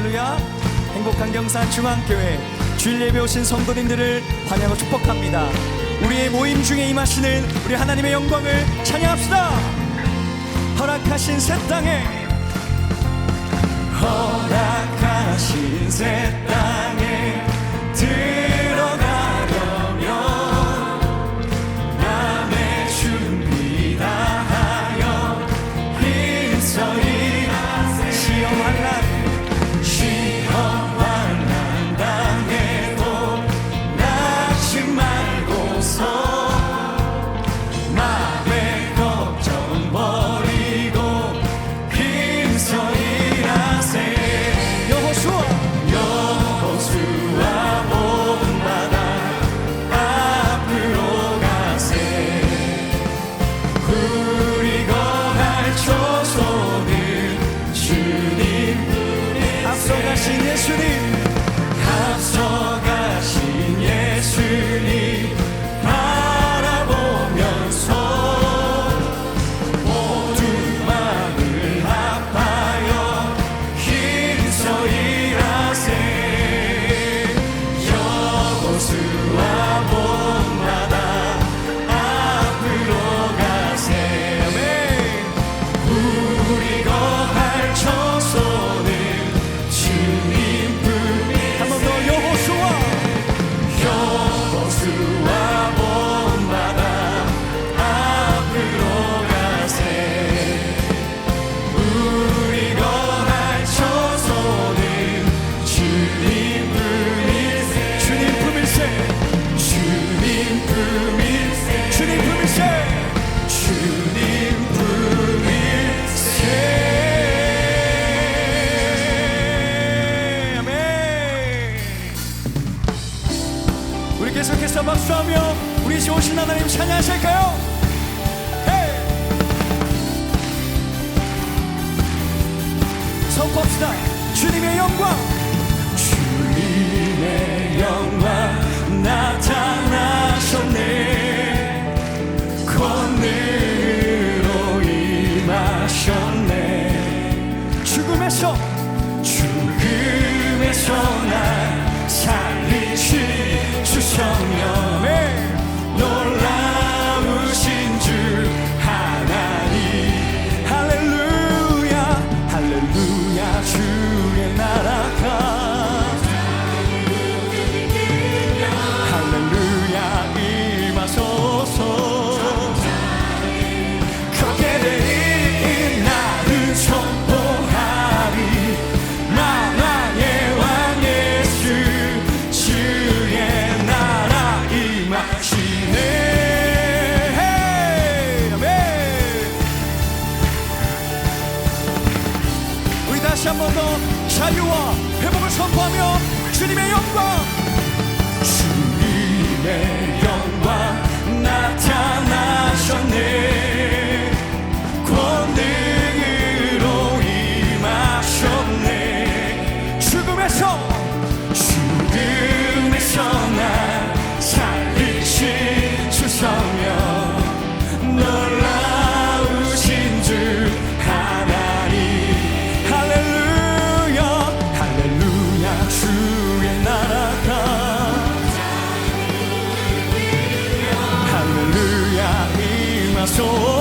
할렐루야. 행복한 경산 중앙교회 주일 예배 오신 성도님들을 환영하고 축복합니다. 우리의 모임 중에 임하시는 우리 하나님의 영광을 찬양합시다. 허락하신 새 땅에, 허락하신 새 땅에 들어가려면 맘의 준비 다하여 힘써이 시험한 날 당해도 낙심 말고서 맘의 걱정 버리고 힘써 일하세. 여호수아 본바다 앞으로 가세. 우리 거할 초소는 주님 앞서가신 예수님, 앞서가신 예수님 바라보면서 모두 마음을 합하여 힘써 일하세. 여호수아 본바다 앞으로 가세. 우리 거할 초소는 주님 품에. 한 번 더. 여호수아 본바다 앞으로 가세. 우리 거할 초소는 주님 품일세. 주님 품일세. 주님 품일세. 주님 품일세. 주님 품일세. 아멘. 우리 계속해서 박수하며 우리 좋으신 하나님 찬양하실까요? 헤이! 선포합시다. 주님의 영광, 주님의 영광 나타나셨네. 권능으로 임하셨네. 죽음에서 날 살리시 주셨며 놀라우신 주 하나님. 할렐루야 할렐루야. 주의 나라가 할렐루야 임하소서. 거기에 나를 선포하리. 만왕의 왕 예수 주의 나라 임하시네. 아멘. 우리 다시 한 번 더 자유와 회복을 선포하며 주님의 영광, 주님의 영광 나타나셨네. 권능으로 임하셨네. 죽음에서 날 살리신 주셔며 놀라우신 주 하나님. 할렐루야 할렐루야. 주의 나라가 할렐루야 임하소.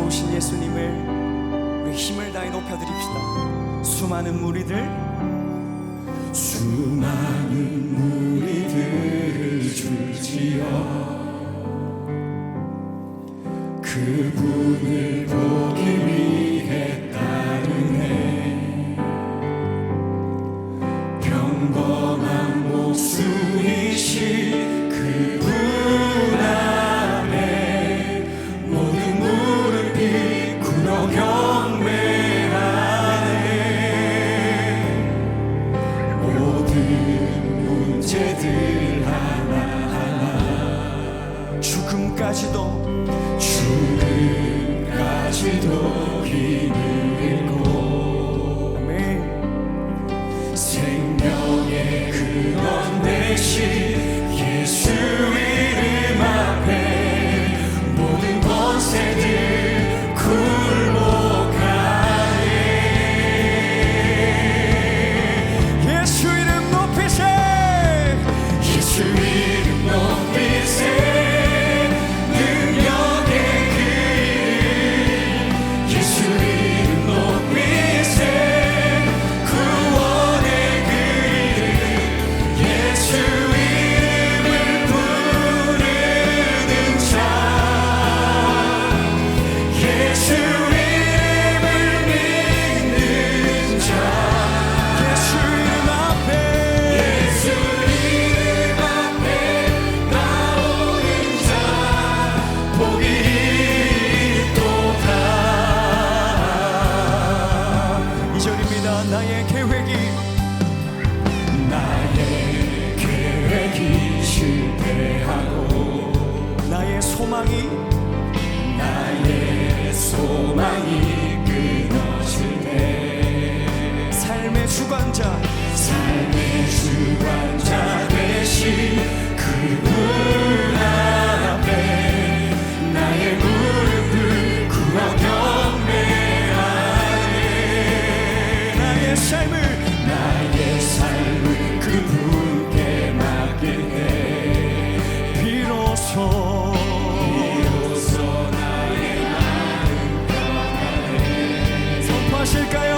오신 예수님을 우리 힘을 다해 높여드립시다. 수많은 무리들을 줄지어 그분을 보기 위해 따르네. 평범한 목수이신 그분 앞에 모든 무릎이 꿇어 경배하네. 모든 문제들 하나하나 죽음까지도 힘을 잃고 아멘. 생명의 근원 되신 예수 이름 앞에 모든 권세들 굴복하네. 예수 이름 높이세. 예수 이름 높이세. 나의 계획이 실패하고 나의 소망이 끊어질 때 삶의 주관자 되신 그분 앞에 나의 무릎을 꿇어 경배하네. 나의 삶을 그분께 맡길 때 비로소 나의 마음 평안해. 선포하실까요?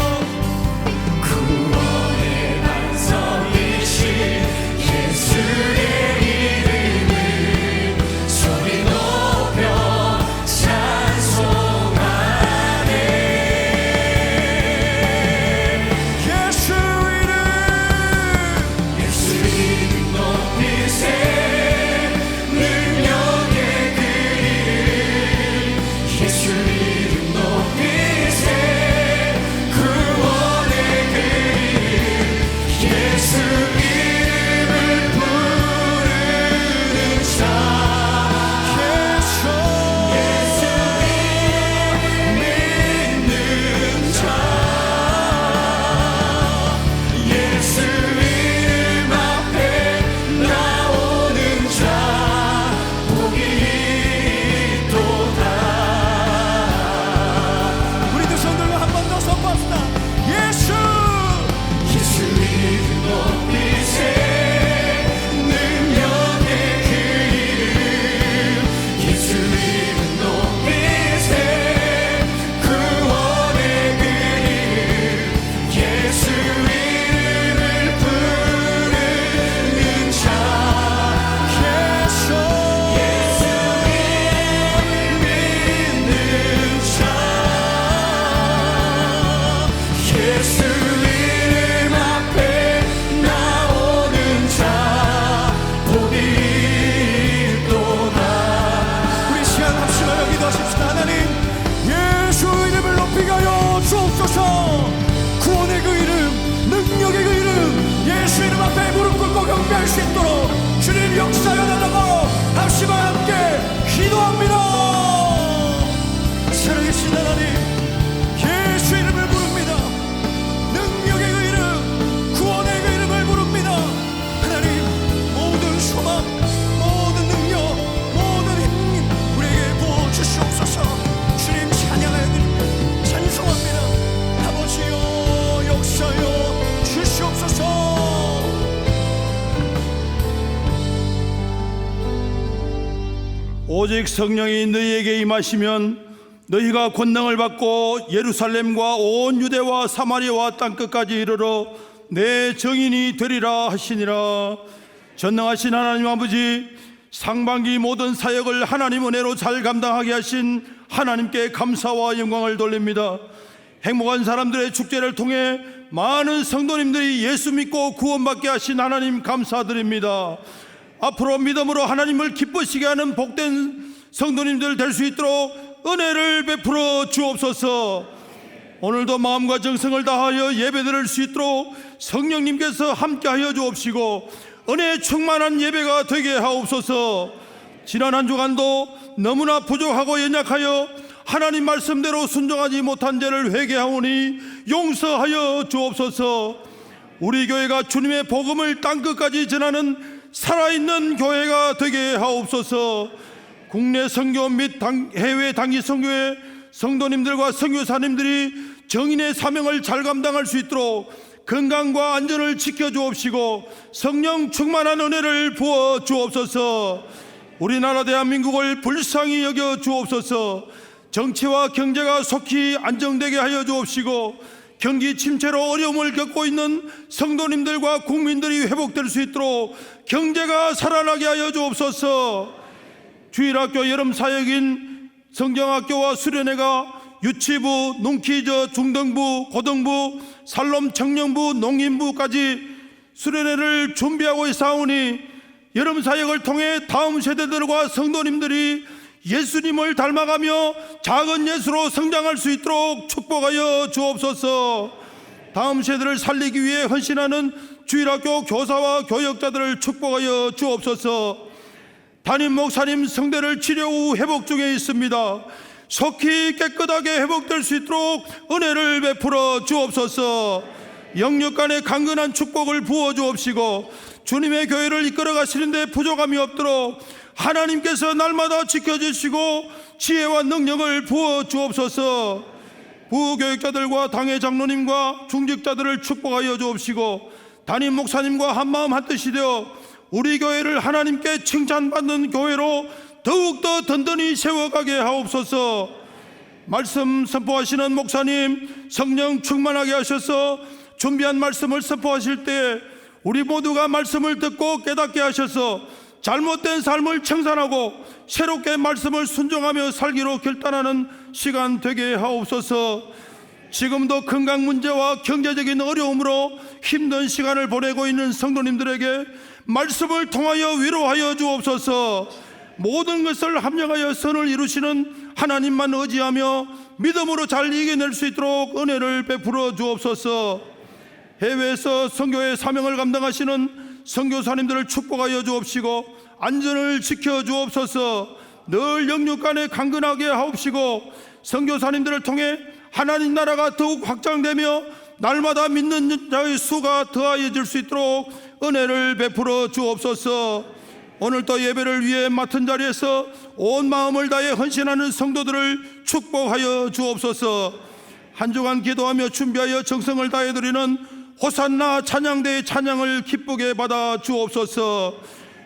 구원의 반석이신 예수의 이름을 소리 높여 찬송하네. 예수 이름 높이세. 능력의 그 이름 예수 이름 높이세. 구원의 그 이름 예수 이름을 부르는 자. 예수 이름 믿는 자. 예수 이름 앞에 나오는 자 복이 있도다. 우리 두 손 들고 한 번 더 선포합시다. 예수 이름 높이세. 능력의 그 이름 예수 이름 높이세. 구원의 그 이름 예수 이름을 부르는 자. 예수 이름 믿는 자. 예수 이름 앞에 나오는 자 복이 있도다. 우리 시간 합심하여 기도하십시다. 하나님 예수 이름을 높이게 하여 주옵소서. 구원의 그 이름 능력의 그 이름 예수 이름 앞에 무릎 꿇고 경배할 수 있도록 주님 역사여 달라고 합심하여 함께 기도합니다. 살아계신 하나님 예수 이름을 부릅니다. 능력의 그 이름 구원의 그 이름을 부릅니다. 하나님 모든 소망 모든 능력 모든 힘 우리에게 부어주시옵소서. 주님 찬양하여 드립니다. 찬송합니다. 아버지여 역사여 주시옵소서. 오직 성령이 너희에게 임하시면 너희가 권능을 받고 예루살렘과 온 유대와 사마리아와 땅끝까지 이르러 내 증인이 되리라 하시니라. 전능하신 하나님 아버지, 상반기 모든 사역을 하나님 은혜로 잘 감당하게 하신 하나님께 감사와 영광을 돌립니다. 행복한 사람들의 축제를 통해 많은 성도님들이 예수 믿고 구원받게 하신 하나님 감사드립니다. 앞으로 믿음으로 하나님을 기쁘시게 하는 복된 성도님들 될 수 있도록 은혜를 베풀어 주옵소서. 오늘도 마음과 정성을 다하여 예배드릴 수 있도록 성령님께서 함께하여 주옵시고 은혜 충만한 예배가 되게 하옵소서. 지난 한 주간도 너무나 부족하고 연약하여 하나님 말씀대로 순종하지 못한 죄를 회개하오니 용서하여 주옵소서. 우리 교회가 주님의 복음을 땅끝까지 전하는 살아있는 교회가 되게 하옵소서. 국내 선교 및 해외 단기 선교회 성도님들과 선교사님들이 정인의 사명을 잘 감당할 수 있도록 건강과 안전을 지켜주옵시고 성령 충만한 은혜를 부어 주옵소서. 우리나라 대한민국을 불쌍히 여겨 주옵소서. 정치와 경제가 속히 안정되게 하여 주옵시고 경기 침체로 어려움을 겪고 있는 성도님들과 국민들이 회복될 수 있도록 경제가 살아나게 하여 주옵소서. 주일학교 여름사역인 성경학교와 수련회가 유치부, 농키즈, 중등부, 고등부, 살롬 청년부, 농인부까지 수련회를 준비하고 있사오니 여름사역을 통해 다음 세대들과 성도님들이 예수님을 닮아가며 작은 예수로 성장할 수 있도록 축복하여 주옵소서. 다음 세대를 살리기 위해 헌신하는 주일학교 교사와 교역자들을 축복하여 주옵소서. 담임 목사님 성대를 치료 후 회복 중에 있습니다. 속히 깨끗하게 회복될 수 있도록 은혜를 베풀어 주옵소서. 영육 간의 강건한 축복을 부어 주옵시고 주님의 교회를 이끌어 가시는데 부족함이 없도록 하나님께서 날마다 지켜주시고 지혜와 능력을 부어 주옵소서. 부교육자들과 당회 장로님과 중직자들을 축복하여 주옵시고 담임 목사님과 한마음 한뜻이 되어 우리 교회를 하나님께 칭찬받는 교회로 더욱더 든든히 세워가게 하옵소서. 말씀 선포하시는 목사님 성령 충만하게 하셔서 준비한 말씀을 선포하실 때 우리 모두가 말씀을 듣고 깨닫게 하셔서 잘못된 삶을 청산하고 새롭게 말씀을 순종하며 살기로 결단하는 시간 되게 하옵소서. 지금도 건강 문제와 경제적인 어려움으로 힘든 시간을 보내고 있는 성도님들에게 말씀을 통하여 위로하여 주옵소서. 모든 것을 합력하여 선을 이루시는 하나님만 의지하며 믿음으로 잘 이겨낼 수 있도록 은혜를 베풀어 주옵소서. 해외에서 선교의 사명을 감당하시는 선교사님들을 축복하여 주옵시고 안전을 지켜 주옵소서. 늘 영육 간에 강건하게 하옵시고 선교사님들을 통해 하나님 나라가 더욱 확장되며 날마다 믿는 자의 수가 더하여질 수 있도록 은혜를 베풀어 주옵소서. 오늘도 예배를 위해 맡은 자리에서 온 마음을 다해 헌신하는 성도들을 축복하여 주옵소서. 한 주간 기도하며 준비하여 정성을 다해 드리는 호산나 찬양대의 찬양을 기쁘게 받아 주옵소서.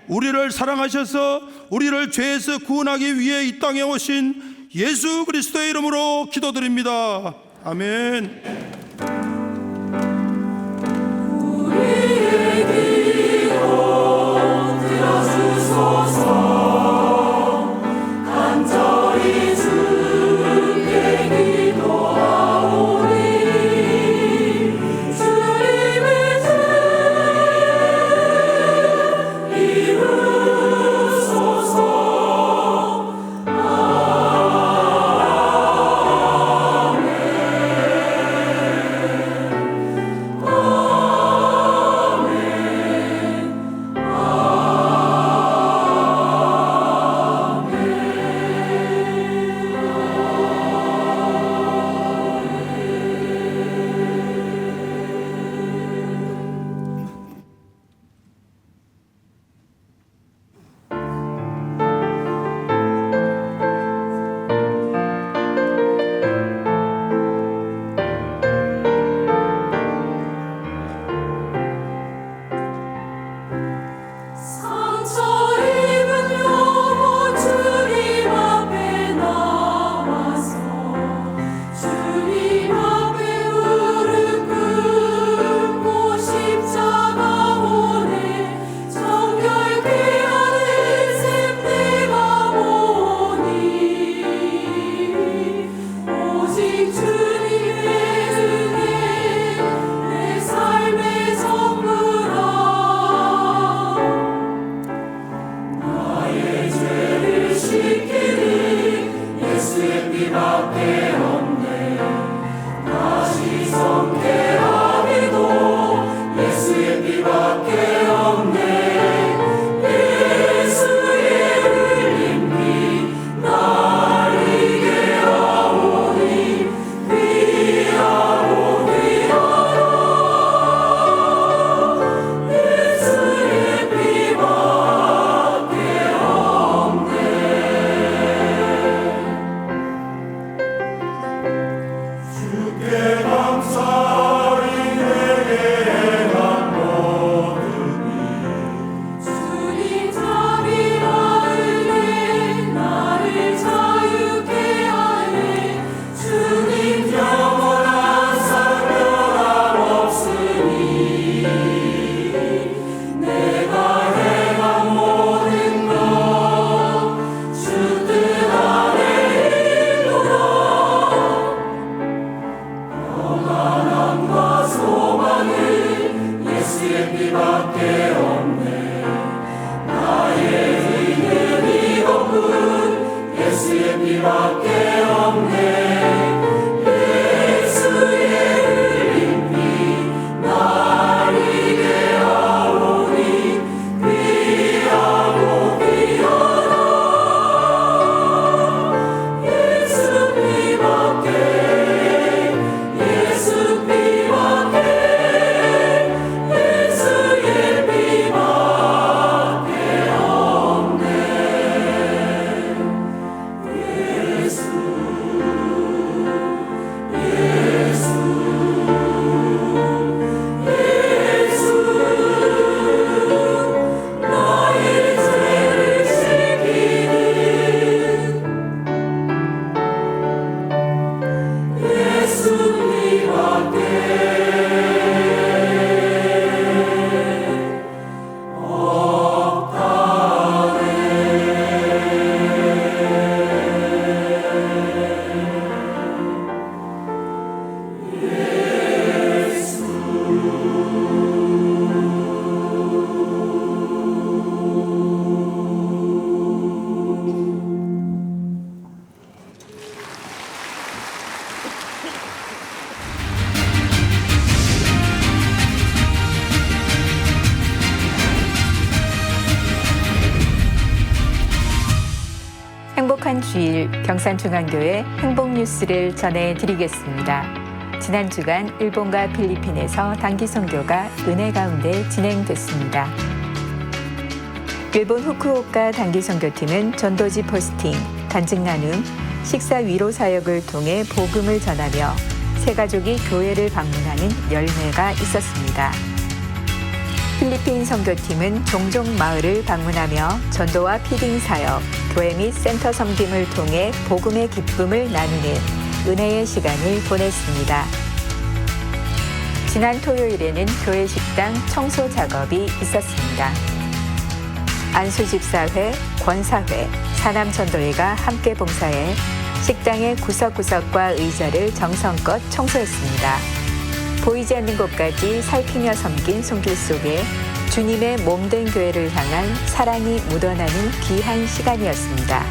우리를 사랑하셔서 우리를 죄에서 구원하기 위해 이 땅에 오신 예수 그리스도의 이름으로 기도드립니다. 아멘. 지난 주일 경산중앙교회 행복뉴스를 전해드리겠습니다. 지난 주간 일본과 필리핀에서 단기 선교가 은혜 가운데 진행됐습니다. 일본 후쿠오카 단기 선교팀은 전도지 포스팅, 간증 나눔, 식사 위로 사역을 통해 복음을 전하며 세 가족이 교회를 방문하는 열매가 있었습니다. 필리핀 선교팀은 종종 마을을 방문하며 전도와 피딩 사역, 교회 및 센터 섬김을 통해 복음의 기쁨을 나누는 은혜의 시간을 보냈습니다. 지난 토요일에는 교회 식당 청소 작업이 있었습니다. 안수집사회, 권사회, 사남전도회가 함께 봉사해 식당의 구석구석과 의자를 정성껏 청소했습니다. 보이지 않는 곳까지 살피며 섬긴 손길 속에 주님의 몸된 교회를 향한 사랑이 묻어나는 귀한 시간이었습니다.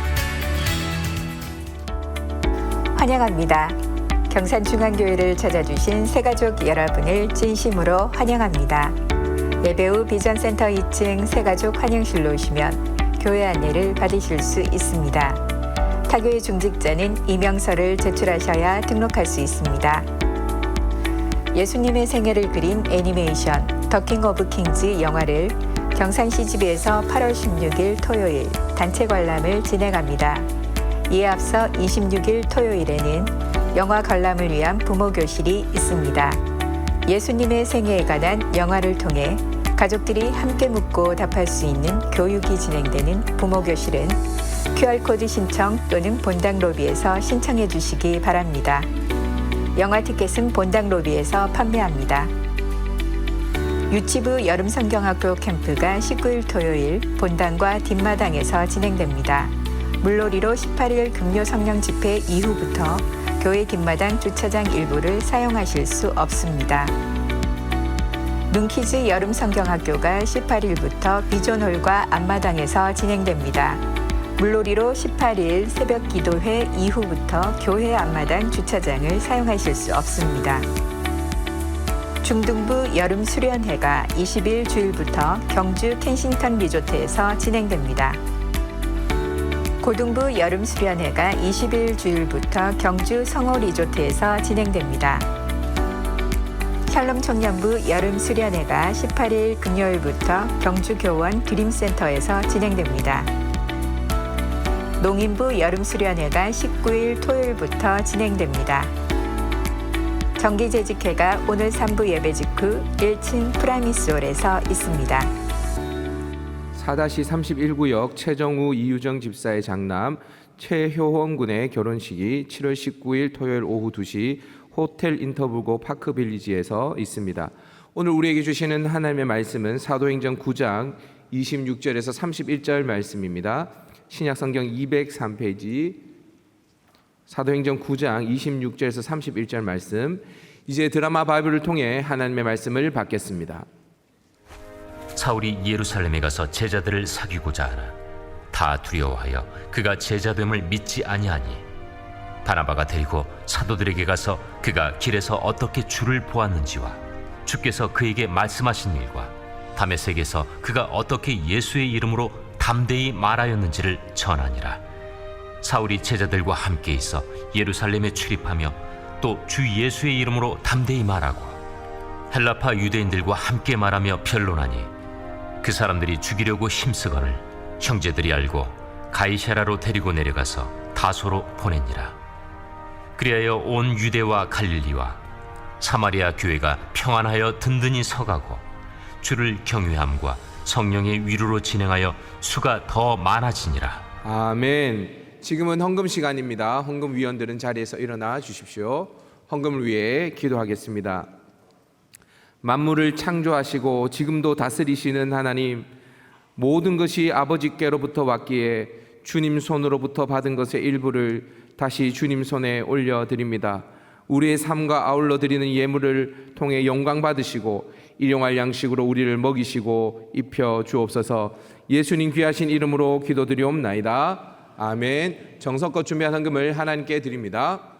환영합니다. 경산중앙교회를 찾아주신 새가족 여러분을 진심으로 환영합니다. 예배 후 비전센터 2층 새가족 환영실로 오시면 교회 안내를 받으실 수 있습니다. 타교의 중직자는 이명서를 제출하셔야 등록할 수 있습니다. 예수님의 생애를 그린 애니메이션 더킹 오브 킹즈 영화를 경산 CGV에서 8월 16일 토요일 단체 관람을 진행합니다. 이에 앞서 26일 토요일에는 영화 관람을 위한 부모교실이 있습니다. 예수님의 생애에 관한 영화를 통해 가족들이 함께 묻고 답할 수 있는 교육이 진행되는 부모교실은 QR코드 신청 또는 본당 로비에서 신청해 주시기 바랍니다. 영화 티켓은 본당 로비에서 판매합니다. 유치부 여름성경학교 캠프가 19일 토요일 본당과 뒷마당에서 진행됩니다. 물놀이로 18일 금요 성령 집회 이후부터 교회 뒷마당 주차장 일부를 사용하실 수 없습니다. 눈키즈 여름성경학교가 18일부터 비전홀과 앞마당에서 진행됩니다. 물놀이로 18일 새벽 기도회 이후부터 교회 앞마당 주차장을 사용하실 수 없습니다. 중등부 여름 수련회가 20일 주일부터 경주 켄싱턴 리조트에서 진행됩니다. 고등부 여름 수련회가 20일 주일부터 경주 성호 리조트에서 진행됩니다. 샬롬 청년부 여름 수련회가 18일 금요일부터 경주 교원 드림센터에서 진행됩니다. 농인부 여름 수련회가 19일 토요일부터 진행됩니다. 정기재직회가 오늘 3부 예배 직후 1층 프라미스홀에서 있습니다. 4-31구역 최정우 이유정 집사의 장남 최효원 군의 결혼식이 7월 19일 토요일 오후 2시 호텔 인터블고 파크빌리지에서 있습니다. 오늘 우리에게 주시는 하나님의 말씀은 사도행전 9장 26절에서 31절 말씀입니다. 신약성경 203페이지 사도행전 9장 26절에서 31절 말씀. 이제 드라마 바이블을 통해 하나님의 말씀을 받겠습니다. 사울이 예루살렘에 가서 제자들을 사귀고자 하나 다 두려워하여 그가 제자됨을 믿지 아니하니 바나바가 데리고 사도들에게 가서 그가 길에서 어떻게 주를 보았는지와 주께서 그에게 말씀하신 일과 다메섹에서 그가 어떻게 예수의 이름으로 담대히 말하였는지를 전하니라. 사울이 제자들과 함께 있어 예루살렘에 출입하며 또 주 예수의 이름으로 담대히 말하고 헬라파 유대인들과 함께 말하며 변론하니 그 사람들이 죽이려고 힘쓰거늘 형제들이 알고 가이사랴로 데리고 내려가서 다소로 보내니라. 그리하여 온 유대와 갈릴리와 사마리아 교회가 평안하여 든든히 서가고 주를 경외함과 성령의 위로로 진행하여 수가 더 많아지니라. 아멘. 지금은 헌금 시간입니다. 헌금 위원들은 자리에서 일어나 주십시오. 헌금을 위해 기도하겠습니다. 만물을 창조하시고 지금도 다스리시는 하나님, 모든 것이 아버지께로부터 왔기에 주님 손으로부터 받은 것의 일부를 다시 주님 손에 올려드립니다. 우리의 삶과 아울러 드리는 예물을 통해 영광 받으시고 일용할 양식으로 우리를 먹이시고 입혀 주옵소서. 예수님 귀하신 이름으로 기도드리옵나이다. 아멘. 정성껏 준비한 헌금을 하나님께 드립니다.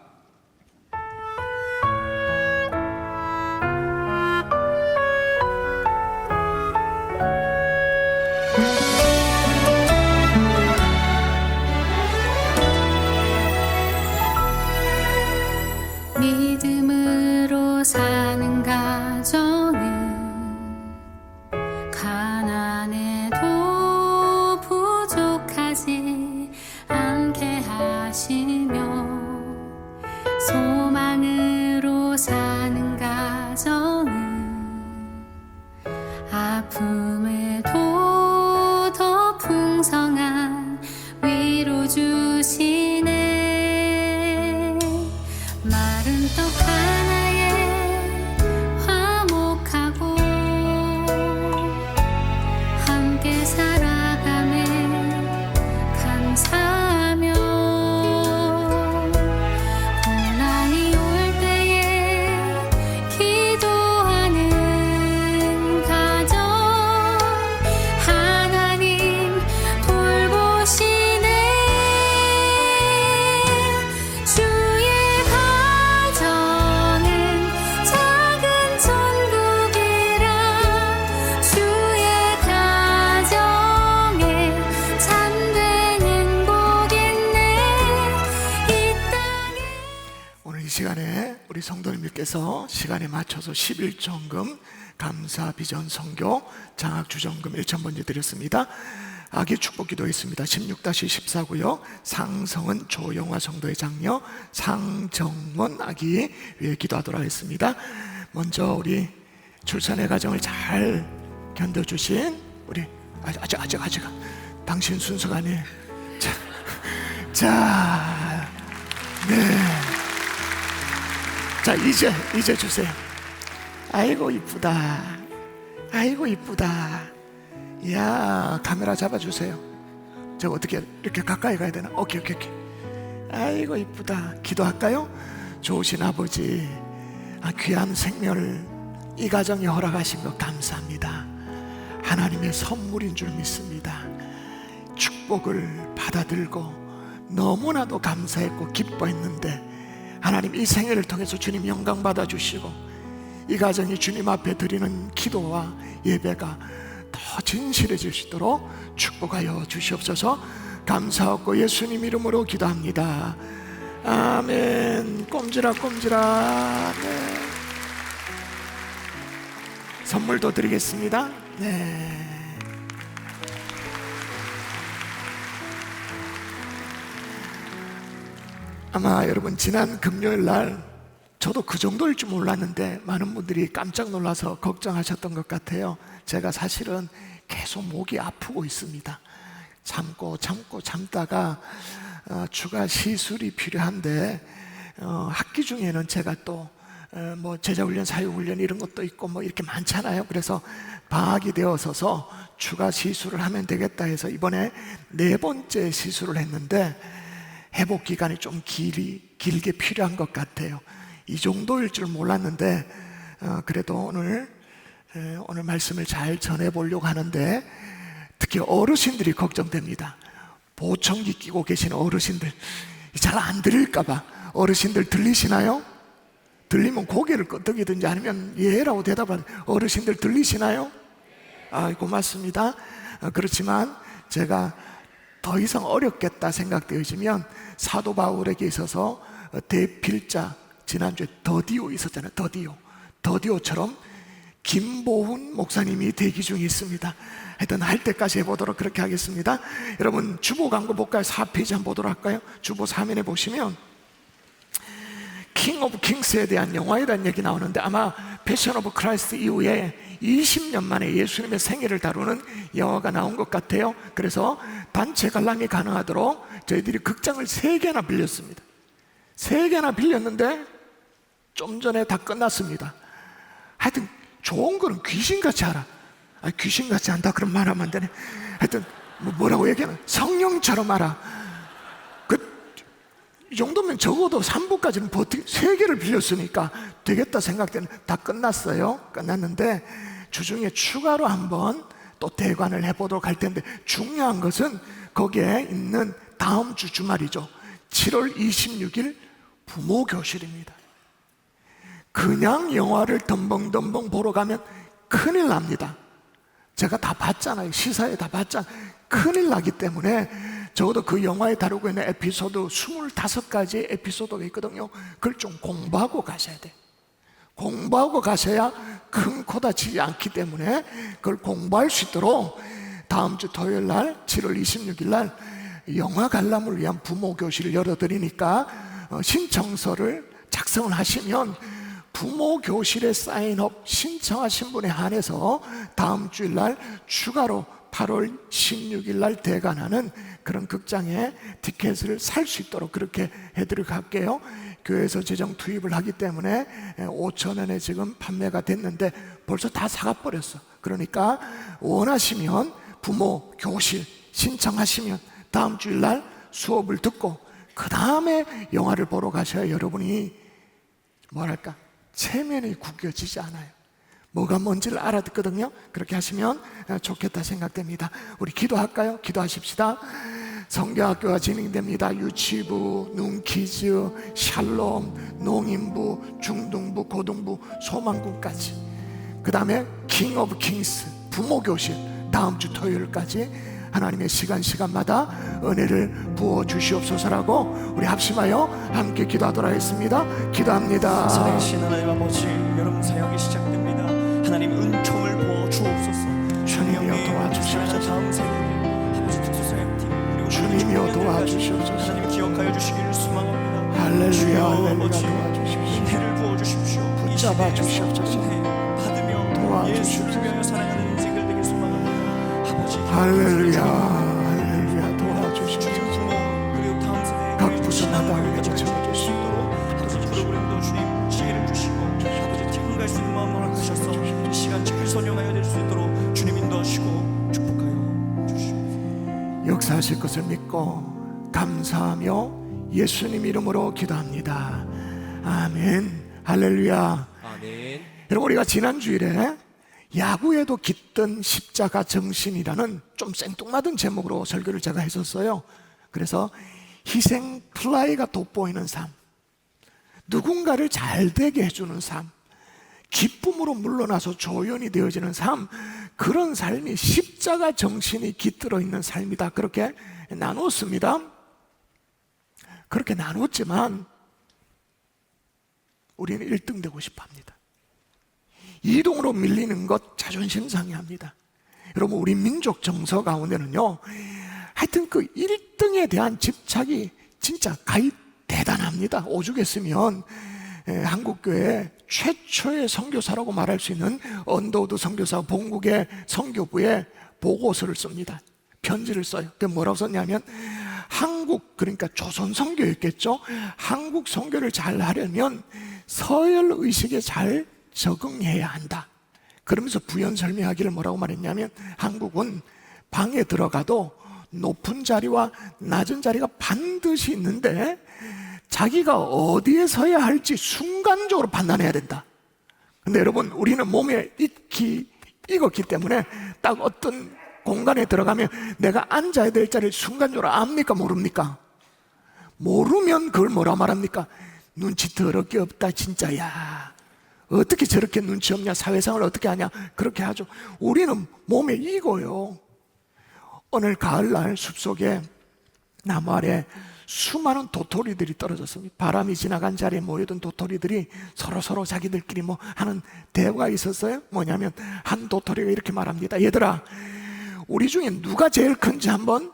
살아감에 감사하며 고난이 올 때에 기도하는 가정 하나님 돌보시네. 주의 가정은 작은 천국이라 주의 가정에 참된 행복있네. 이 땅에 오늘 이 시간에 우리 성도님들께서 시간에 맞춰서 11조헌금 감사 비전 선교 장학 주정금 1,000번째 드렸습니다. 아기 축복 기도했습니다. 16-14고요. 상성은 조영화 성도의 장녀 상정원 아기 위해 기도하도록 하겠습니다. 먼저 우리 출산의 과정을 잘 견뎌주신 우리 아직 당신 순서가 아니에요. 자, 네. 자, 이제 주세요. 아이고 이쁘다. 아이고 이쁘다. 이야, 카메라 잡아주세요. 저 어떻게 이렇게 가까이 가야 되나? 오케이. 아이고 이쁘다. 기도할까요? 좋으신 아버지, 귀한 생명을 이 가정에 허락하신 것 감사합니다. 하나님의 선물인 줄 믿습니다. 축복을 받아들고 너무나도 감사했고 기뻐했는데 하나님 이 생애를 통해서 주님 영광 받아주시고 이 가정이 주님 앞에 드리는 기도와 예배가 더 진실해질 수 있도록 축복하여 주시옵소서. 감사하고 예수님 이름으로 기도합니다. 아멘. 꼼지락 네. 선물도 드리겠습니다. 네. 아마 여러분 지난 금요일 날 저도 그 정도일 줄 몰랐는데 많은 분들이 깜짝 놀라서 걱정하셨던 것 같아요. 제가 사실은 계속 목이 아프고 있습니다. 참다가 추가 시술이 필요한데 학기 중에는 제가 또 뭐 제자훈련, 사유훈련 이런 것도 있고 뭐 이렇게 많잖아요. 그래서 방학이 되어서서 추가 시술을 하면 되겠다 해서 이번에 4번째 시술을 했는데 회복 기간이 좀 길게 필요한 것 같아요. 이 정도일 줄 몰랐는데 그래도 오늘 말씀을 잘 전해보려고 하는데 특히 어르신들이 걱정됩니다. 보청기 끼고 계시는 어르신들 잘 안 들릴까봐. 어르신들 들리시나요? 들리면 고개를 끄덕이든지 아니면 예라고 대답하는. 어르신들 들리시나요? 고맙습니다. 그렇지만 제가 더 이상 어렵겠다 생각되어지면 사도 바울에게 있어서 대필자 지난주에 더디오 있었잖아요. 더디오처럼 김보훈 목사님이 대기 중에 있습니다. 하여튼 할 때까지 해보도록 그렇게 하겠습니다. 여러분 주보 광고 볼까요? 4페이지 한번 보도록 할까요? 주보 3면에 보시면 킹 오브 킹스에 대한 영화에 대한 얘기 나오는데 아마 패션 오브 크라이스트 이후에 20년 만에 예수님의 생애를 다루는 영화가 나온 것 같아요. 그래서 단체 관람이 가능하도록 저희들이 극장을 3개나 빌렸습니다. 3개나 빌렸는데 좀 전에 다 끝났습니다. 하여튼 좋은 거는 귀신같이 하라. 귀신같이 한다 그런 말하면 안 되네. 하여튼 뭐라고 얘기하나? 성령처럼 하라. 이 정도면 적어도 3부까지는 3개를 빌렸으니까 되겠다 생각되는. 다 끝났어요. 끝났는데 주중에 추가로 한번 또 대관을 해보도록 할 텐데 중요한 것은 거기에 있는 다음 주 주말이죠. 7월 26일 부모교실입니다. 그냥 영화를 덤벙덤벙 보러 가면 큰일 납니다. 제가 다 봤잖아요. 시사에 다 봤잖아요. 큰일 나기 때문에 적어도 그 영화에 다루고 있는 에피소드 25가지의 에피소드가 있거든요. 그걸 좀 공부하고 가셔야 돼요. 공부하고 가셔야 큰 코 다치지 않기 때문에 그걸 공부할 수 있도록 다음 주 토요일 날 7월 26일 날 영화 관람을 위한 부모 교실을 열어드리니까 신청서를 작성을 하시면 부모 교실에 사인업 신청하신 분에 한해서 다음 주일 날 추가로 8월 16일 날 대관하는 그런 극장에 티켓을 살 수 있도록 그렇게 해드리고 갈게요. 교회에서 재정 투입을 하기 때문에 5,000원에 지금 판매가 됐는데 벌써 다 사가버렸어. 그러니까 원하시면 부모 교실 신청하시면 다음 주일날 수업을 듣고 그 다음에 영화를 보러 가셔야 여러분이 뭐랄까 체면이 구겨지지 않아요. 뭐가 뭔지를 알아듣거든요. 그렇게 하시면 좋겠다 생각됩니다. 우리 기도할까요? 기도하십시다. 성경학교가 진행됩니다. 유치부, 눈키즈, 샬롬, 농인부, 중등부, 고등부, 소망군까지. 그 다음에 킹 오브 킹스, 부모교실 다음 주 토요일까지 하나님의 시간마다 은혜를 부어 주시옵소서라고 우리 합심하여 함께 기도하도록 하겠습니다. 기도합니다. 살아계신 하나님 아버지, 여러분 사역이 시작됩니다. 하나님 은총을 부어 주옵소서. 주님이여 도와주시옵소서. 다음 세대에 아버지 특수사역팀 그리고 주님이여 도와주시옵소서. 하나님 기억하여 주시기를 소망합니다. 할렐루야, 주여 할렐루야, 아버지, 도와주십시오. 은혜를 부어 주십시오. 붙잡아 주시옵소서. 은혜 받으며 도와주십시오. 예수를 위하여 살아가는 인생들 되길 소망합니다. 아버지 할렐루야, 할렐루야, 도와주시옵소서. 그리고 다음 세대 각 부서마다 우리가 찾아줄 수 있도록 아버지 프로그램도 주님 지혜를 주시고 아버지 팀을 갈 수 있는 마음 허락하셔서 이 시간 잘 선용하여 될 수 있도록 주님 인도하시고 축복하여 주시옵소서. 역사하실 것을 믿고 감사하며 예수님 이름으로 기도합니다. 아멘. 할렐루야. 아멘. 여러분, 우리가 지난 주일에 야구에도 깃든 십자가 정신이라는 좀 생뚱맞은 제목으로 설교를 제가 했었어요. 그래서 희생 플라이가 돋보이는 삶, 누군가를 잘 되게 해주는 삶, 기쁨으로 물러나서 조연이 되어지는 삶, 그런 삶이 십자가 정신이 깃들어 있는 삶이다. 그렇게 나눴습니다. 그렇게 나눴지만 우리는 1등 되고 싶어 합니다. 2등으로 밀리는 것 자존심 상해합니다. 여러분, 우리 민족 정서 가운데는요, 하여튼 그 1등에 대한 집착이 진짜 가히 대단합니다. 오죽했으면 한국교회 최초의 선교사라고 말할 수 있는 언더우드 선교사 본국의 선교부에 보고서를 씁니다. 편지를 써요. 그 뭐라고 썼냐면, 한국, 그러니까 조선 선교였겠죠. 한국 선교를 잘 하려면 서열 의식에 잘 적응해야 한다. 그러면서 부연 설명하기를 뭐라고 말했냐면, 한국은 방에 들어가도 높은 자리와 낮은 자리가 반드시 있는데 자기가 어디에 서야 할지 순간적으로 판단해야 된다. 근데 여러분, 우리는 몸에 익었기 때문에 딱 어떤 공간에 들어가면 내가 앉아야 될 자리를 순간적으로 압니까 모릅니까? 모르면 그걸 뭐라 말합니까? 눈치 더럽게 없다 진짜야. 어떻게 저렇게 눈치 없냐, 사회생활을 어떻게 하냐, 그렇게 하죠. 우리는 몸에 익어요. 오늘 가을날 숲속에 나무 아래 수많은 도토리들이 떨어졌습니다. 바람이 지나간 자리에 모여든 도토리들이 서로 자기들끼리 뭐 하는 대화가 있었어요. 뭐냐면 한 도토리가 이렇게 말합니다. 얘들아, 우리 중에 누가 제일 큰지 한번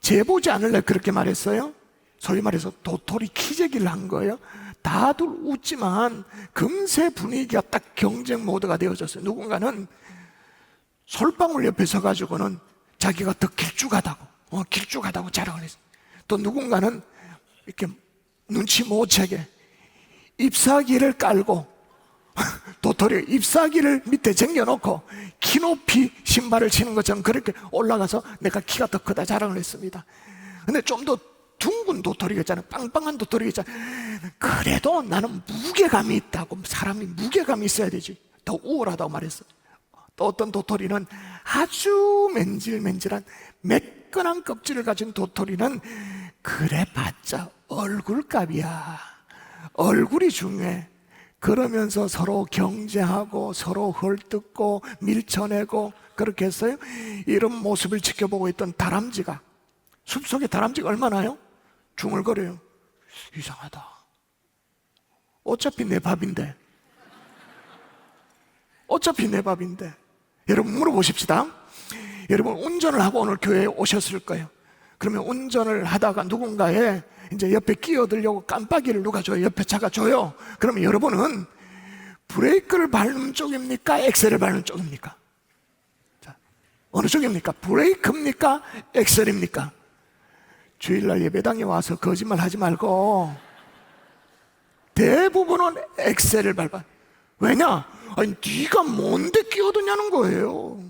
재보지 않을래? 그렇게 말했어요. 소위 말해서 도토리 키재기를 한 거예요. 다들 웃지만 금세 분위기가 딱 경쟁 모드가 되어졌어요. 누군가는 솔방울 옆에 서가지고는 자기가 더 길쭉하다고 자랑을 했어요. 또 누군가는 이렇게 눈치 못 채게 잎사귀를 깔고 도토리 잎사귀를 밑에 쟁여놓고 키높이 신발을 신는 것처럼 그렇게 올라가서 내가 키가 더 크다 자랑을 했습니다. 근데 좀 더 둥근 도토리가 있잖아요. 빵빵한 도토리가 있잖아요. 그래도 나는 무게감이 있다고. 사람이 무게감이 있어야 되지. 더 우월하다고 말했어요. 또 어떤 도토리는 아주 맨질맨질한 매끈한 껍질을 가진 도토리는 그래 봤자 얼굴값이야. 얼굴이 중요해. 그러면서 서로 경쟁하고 서로 헐뜯고 밀쳐내고 그렇게 했어요. 이런 모습을 지켜보고 있던 다람쥐가, 숲속에 다람쥐가 얼마나요? 중얼거려요. 이상하다. 어차피 내 밥인데. 여러분 물어보십시다. 여러분 운전을 하고 오늘 교회에 오셨을 거예요. 그러면 운전을 하다가 누군가의 이제 옆에 끼어들려고 깜빡이를 누가 줘요? 옆에 차가 줘요. 그러면 여러분은 브레이크를 밟는 쪽입니까? 엑셀을 밟는 쪽입니까? 자, 어느 쪽입니까? 브레이크입니까? 엑셀입니까? 주일날 예배당에 와서 거짓말 하지 말고 대부분은 엑셀을 밟아. 왜냐? 아니 네가 뭔데 끼어드냐는 거예요.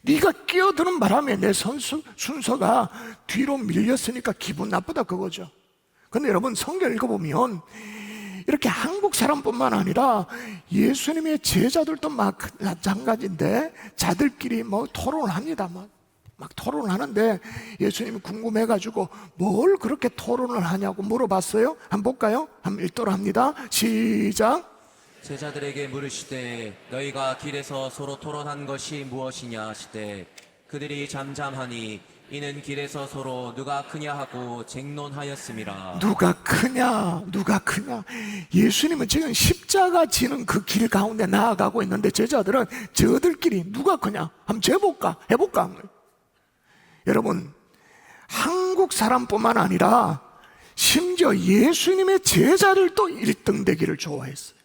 네가 끼어드는 바람에 내 순서가 뒤로 밀렸으니까 기분 나쁘다 그거죠. 근데 여러분 성경 읽어보면 이렇게 한국 사람뿐만 아니라 예수님의 제자들도 마찬가지인데 자들끼리 뭐 토론을 합니다. 막 토론을 하는데 예수님이 궁금해가지고 뭘 그렇게 토론을 하냐고 물어봤어요. 한번 볼까요? 한번 읽도록 합니다. 시작. 제자들에게 물으시되 너희가 길에서 서로 토론한 것이 무엇이냐 하시되 그들이 잠잠하니 이는 길에서 서로 누가 크냐 하고 쟁론하였음이라. 누가 크냐 누가 크냐. 예수님은 지금 십자가 지는 그 길 가운데 나아가고 있는데 제자들은 저들끼리 누가 크냐 한번 재볼까 해볼까. 여러분 한국 사람뿐만 아니라 심지어 예수님의 제자들도 1등 되기를 좋아했어요.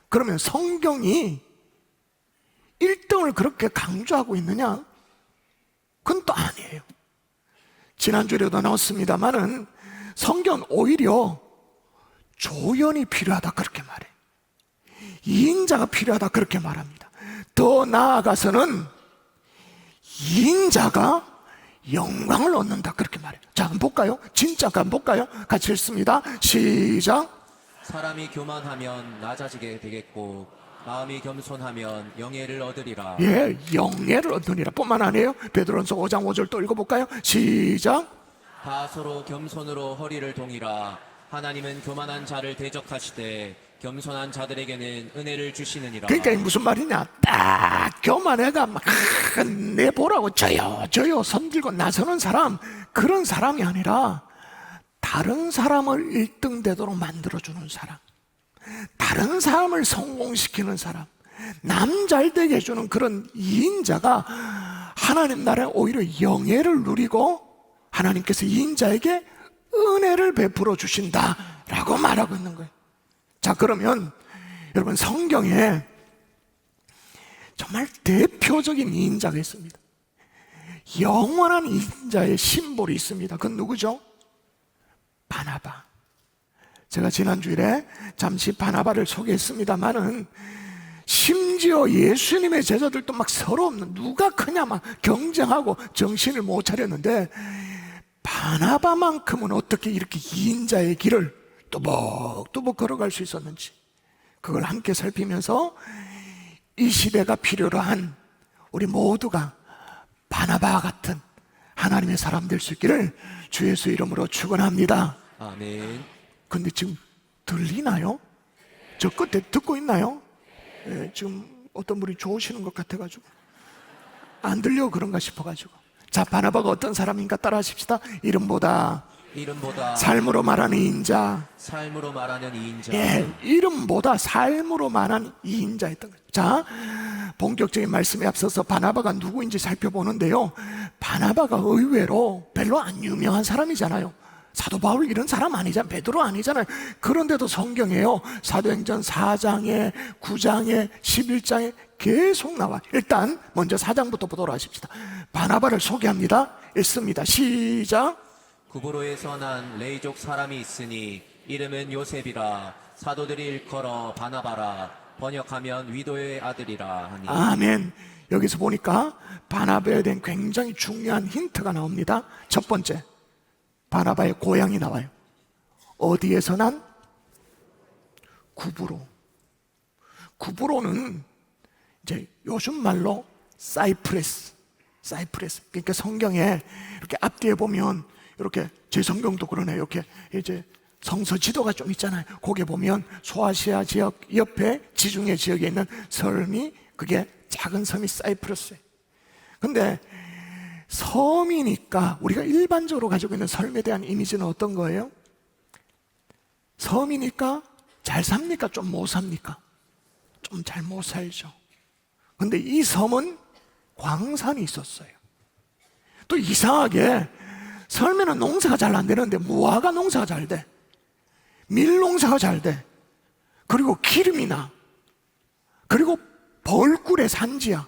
그러면 성경이 1등을 그렇게 강조하고 있느냐? 그건 또 아니에요. 지난주에도 나왔습니다만은 성경은 오히려 조연이 필요하다 그렇게 말해요. 2인자가 필요하다 그렇게 말합니다. 더 나아가서는 2인자가 영광을 얻는다 그렇게 말해요. 자 한번 볼까요? 진짜 한번 볼까요? 같이 읽습니다. 시작. 사람이 교만하면 낮아지게 되겠고 마음이 겸손하면 영예를 얻으리라. 예, 영예를 얻으리라 뿐만 아니에요. 베드로전서 5장 5절 또 읽어볼까요? 시작. 다 서로 겸손으로 허리를 동이라. 하나님은 교만한 자를 대적하시되 겸손한 자들에게는 은혜를 주시느니라. 그러니까 이게 무슨 말이냐? 딱 교만해가 막 내보라고 저요 섬들고 나서는 사람, 그런 사람이 아니라 다른 사람을 1등 되도록 만들어주는 사람, 다른 사람을 성공시키는 사람, 남 잘되게 해주는 그런 2인자가 하나님 나라에 오히려 영예를 누리고 하나님께서 2인자에게 은혜를 베풀어 주신다라고 말하고 있는 거예요. 자 그러면 여러분 성경에 정말 대표적인 2인자가 있습니다. 영원한 2인자의 심볼이 있습니다. 그건 누구죠? 바나바. 제가 지난주일에 잠시 바나바를 소개했습니다만은 심지어 예수님의 제자들도 막 서로 누가 크냐 막 경쟁하고 정신을 못 차렸는데 바나바만큼은 어떻게 이렇게 2인자의 길을 뚜벅뚜벅 걸어갈 수 있었는지 그걸 함께 살피면서 이 시대가 필요로 한 우리 모두가 바나바와 같은 하나님의 사람 될 수 있기를 주 예수 이름으로 축원합니다. 아멘. 근데 지금 들리나요? 저 끝에 듣고 있나요? 예, 지금 어떤 분이 좋으시는 것 같아가지고 안 들려 그런가 싶어가지고. 자 바나바가 어떤 사람인가 따라 하십시다. 이름보다 삶으로 말하는 2인자. 삶으로 말하는 2인자. 예, 이름보다 삶으로 말하는 2인자였던 거예요. 자 본격적인 말씀에 앞서서 바나바가 누구인지 살펴보는데요. 바나바가 의외로 별로 안 유명한 사람이잖아요. 사도 바울 이런 사람 아니잖아요. 베드로 아니잖아요. 그런데도 성경에요 사도행전 4장에 9장에 11장에 계속 나와. 일단 먼저 4장부터 보도록 하십시다. 바나바를 소개합니다. 읽습니다. 시작. 구브로에서 난 레이족 사람이 있으니 이름은 요셉이라. 사도들이 일컬어 바나바라. 번역하면 위도의 아들이라 하니. 아멘. 여기서 보니까 바나바에 대한 굉장히 중요한 힌트가 나옵니다. 첫 번째, 바나바의 고향이 나와요. 어디에서 난? 구브로. 구브로는 이제 요즘 말로 사이프레스. 그러니까 성경에 이렇게 앞뒤에 보면 이렇게 제 성경도 그러네요. 이렇게 이제 성서 지도가 좀 있잖아요. 거기에 보면 소아시아 지역 옆에 지중해 지역에 있는 섬이 그게 작은 섬이 사이프러스예요. 근데 섬이니까 우리가 일반적으로 가지고 있는 섬에 대한 이미지는 어떤 거예요? 섬이니까 잘 삽니까? 좀 못 삽니까? 좀 잘 못 살죠. 근데 이 섬은 광산이 있었어요. 또 이상하게 섬에는 농사가 잘 안 되는데 무화과 농사가 잘 돼. 밀 농사가 잘 돼. 그리고 기름이 나. 그리고 벌꿀의 산지야.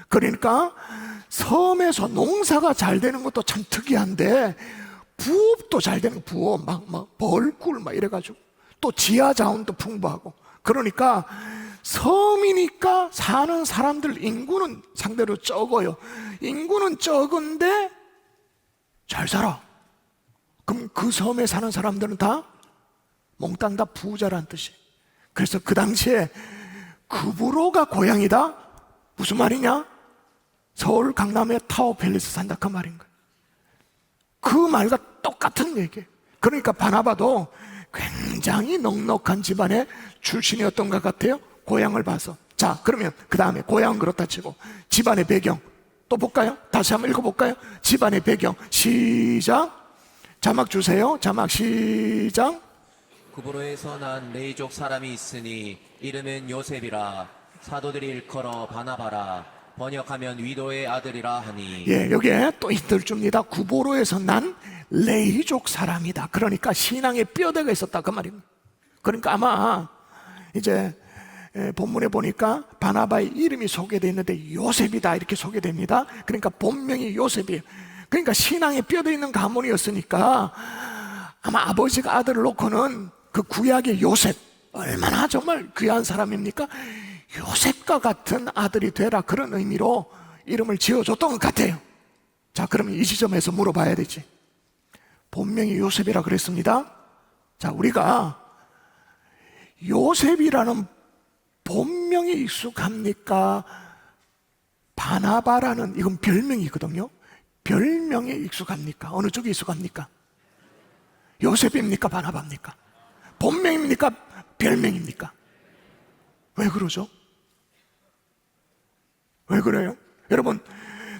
그러니까 섬에서 농사가 잘 되는 것도 참 특이한데 부업도 잘 되는 거, 부업 막 벌꿀 막 이래가지고 또 지하 자원도 풍부하고. 그러니까 섬이니까 사는 사람들 인구는 상대로 적어요. 인구는 적은데 잘 살아. 그럼 그 섬에 사는 사람들은 다 몽땅 다 부자란 뜻이. 그래서 그 당시에 급으로가 고향이다? 무슨 말이냐? 서울 강남에 타워 팰리스 산다 그 말인 거예요. 그 말과 똑같은 얘기예요. 그러니까 바나바도 굉장히 넉넉한 집안의 출신이었던 것 같아요. 고향을 봐서. 자, 그러면 그 다음에 고향은 그렇다 치고 집안의 배경 또 볼까요? 다시 한번 읽어볼까요? 집안의 배경 시작. 자막 주세요. 자막 시작. 구브로에서 난 레이족 사람이 있으니 이름은 요셉이라. 사도들이 일컬어 바나바라. 번역하면 위도의 아들이라 하니. 예, 여기에 또 힌트를 줍니다. 구보로에서 난 레이족 사람이다. 그러니까 신앙의 뼈대가 있었다 그 말입니다. 그러니까 아마 이제 본문에 보니까 바나바의 이름이 소개되어 있는데 요셉이다 이렇게 소개됩니다. 그러니까 본명이 요셉이에요. 그러니까 신앙의 뼈대 있는 가문이었으니까 아마 아버지가 아들을 놓고는 그 구약의 요셉, 얼마나 정말 귀한 사람입니까? 요셉과 같은 아들이 되라, 그런 의미로 이름을 지어줬던 것 같아요. 자, 그러면 이 지점에서 물어봐야 되지. 본명이 요셉이라 그랬습니다. 자, 우리가 요셉이라는 본명이 익숙합니까? 바나바라는, 이건 별명이거든요. 별명에 익숙합니까? 어느 쪽에 익숙합니까? 요셉입니까? 바나바입니까? 본명입니까? 별명입니까? 왜 그러죠? 왜 그래요? 여러분,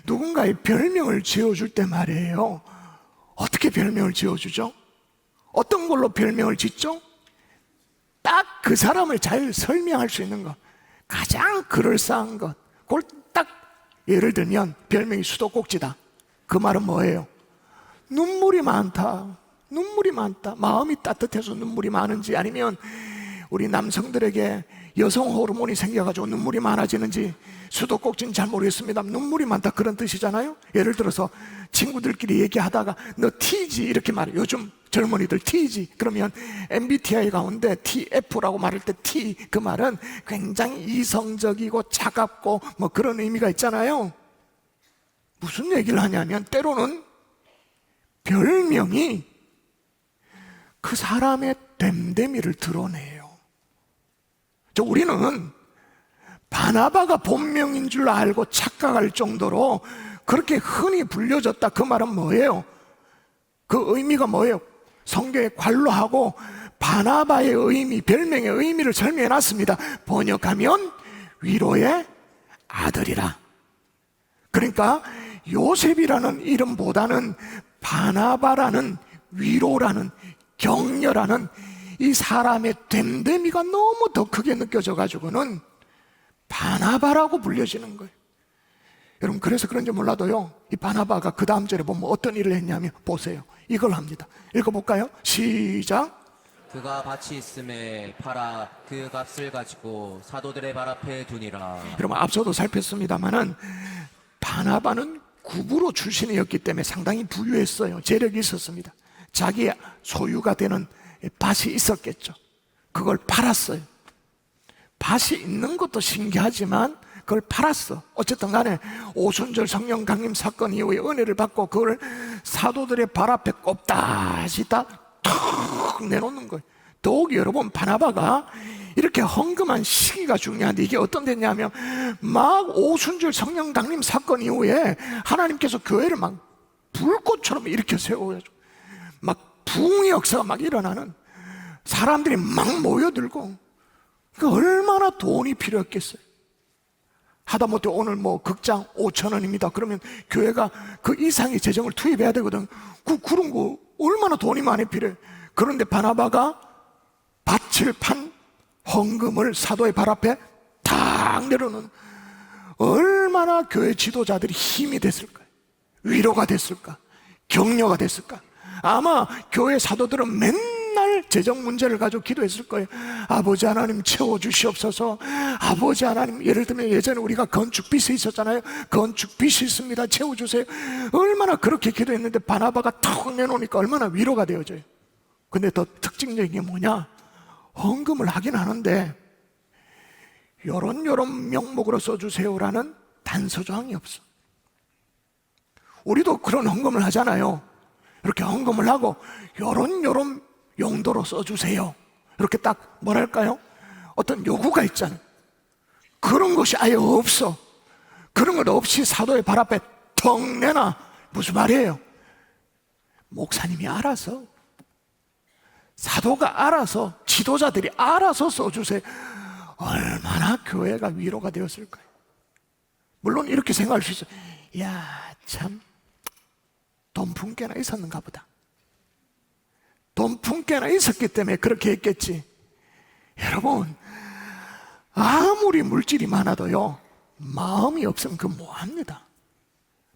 누군가의 별명을 지어줄 때 말이에요, 어떻게 별명을 지어주죠? 어떤 걸로 별명을 짓죠? 딱 그 사람을 잘 설명할 수 있는 것, 가장 그럴싸한 것, 그걸 딱 예를 들면 별명이 수도꼭지다. 그 말은 뭐예요? 눈물이 많다. 눈물이 많다. 마음이 따뜻해서 눈물이 많은지, 아니면 우리 남성들에게 여성 호르몬이 생겨가지고 눈물이 많아지는지 수도꼭지는 잘 모르겠습니다. 눈물이 많다 그런 뜻이잖아요. 예를 들어서 친구들끼리 얘기하다가 너 T지 이렇게 말해요. 요즘 젊은이들 T지 그러면 MBTI 가운데 TF라고 말할 때 T, 그 말은 굉장히 이성적이고 차갑고 뭐 그런 의미가 있잖아요. 무슨 얘기를 하냐면 때로는 별명이 그 사람의 됨됨이를 드러내요. 우리는 바나바가 본명인 줄 알고 착각할 정도로 그렇게 흔히 불려졌다. 그 말은 뭐예요? 그 의미가 뭐예요? 성경에 관로하고 바나바의 의미, 별명의 의미를 설명해 놨습니다. 번역하면 위로의 아들이라. 그러니까 요셉이라는 이름보다는 바나바라는, 위로라는, 격려라는 이 사람의 됨됨이가 너무 더 크게 느껴져 가지고는 바나바라고 불려지는 거예요. 여러분, 그래서 그런지 몰라도요, 이 바나바가 그 다음 절에 보면 어떤 일을 했냐면 보세요. 이걸 합니다. 읽어볼까요? 시작. 그가 밭이 있음에 팔아 그 값을 가지고 사도들의 발 앞에 두니라. 여러분, 앞서도 살폈습니다마는 바나바는 구브로 출신이었기 때문에 상당히 부유했어요. 재력이 있었습니다. 자기 소유가 되는 밭이 있었겠죠. 그걸 팔았어요. 밭이 있는 것도 신기하지만 그걸 팔았어. 어쨌든 간에 오순절 성령 강림 사건 이후에 은혜를 받고 그걸 사도들의 발 앞에 꼽다시다 툭 내놓는 거예요. 더욱이 여러분, 바나바가 이렇게 헌금한 시기가 중요한데 이게 어떤 데냐면 막 오순절 성령 강림 사건 이후에 하나님께서 교회를 막 불꽃처럼 일으켜 세워가지고 막 부흥의 역사가 막 일어나는, 사람들이 막 모여들고, 그 얼마나 돈이 필요했겠어요. 하다못해 오늘 뭐 극장 5,000원입니다. 그러면 교회가 그 이상의 재정을 투입해야 되거든. 그런 거 얼마나 돈이 많이 필요해. 그런데 바나바가 밭을 판 헌금을 사도의 발 앞에 탁 내려놓는, 얼마나 교회 지도자들이 힘이 됐을까요? 위로가 됐을까? 격려가 됐을까? 아마 교회 사도들은 맨날 재정 문제를 가지고 기도했을 거예요. 아버지 하나님 채워주시옵소서. 아버지 하나님, 예를 들면 예전에 우리가 건축 빚이 있었잖아요. 건축 빚이 있습니다, 채워주세요. 얼마나 그렇게 기도했는데 바나바가 탁 내놓으니까 얼마나 위로가 되어져요. 근데 더 특징적인 게 뭐냐, 헌금을 하긴 하는데 요런 명목으로 써주세요라는 단서조항이 없어. 우리도 그런 헌금을 하잖아요. 이렇게 헌금을 하고 요런 용도로 써주세요. 이렇게 딱 뭐랄까요? 어떤 요구가 있잖아요. 그런 것이 아예 없어. 그런 것 없이 사도의 발 앞에 턱 내놔. 무슨 말이에요? 목사님이 알아서, 사도가 알아서, 지도자들이 알아서 써주세요. 얼마나 교회가 위로가 되었을까요? 물론 이렇게 생각할 수 있어요. 야, 참 돈 품께나 있었는가 보다. 돈 품께나 있었기 때문에 그렇게 했겠지. 여러분, 아무리 물질이 많아도요, 마음이 없으면 그 뭐합니다.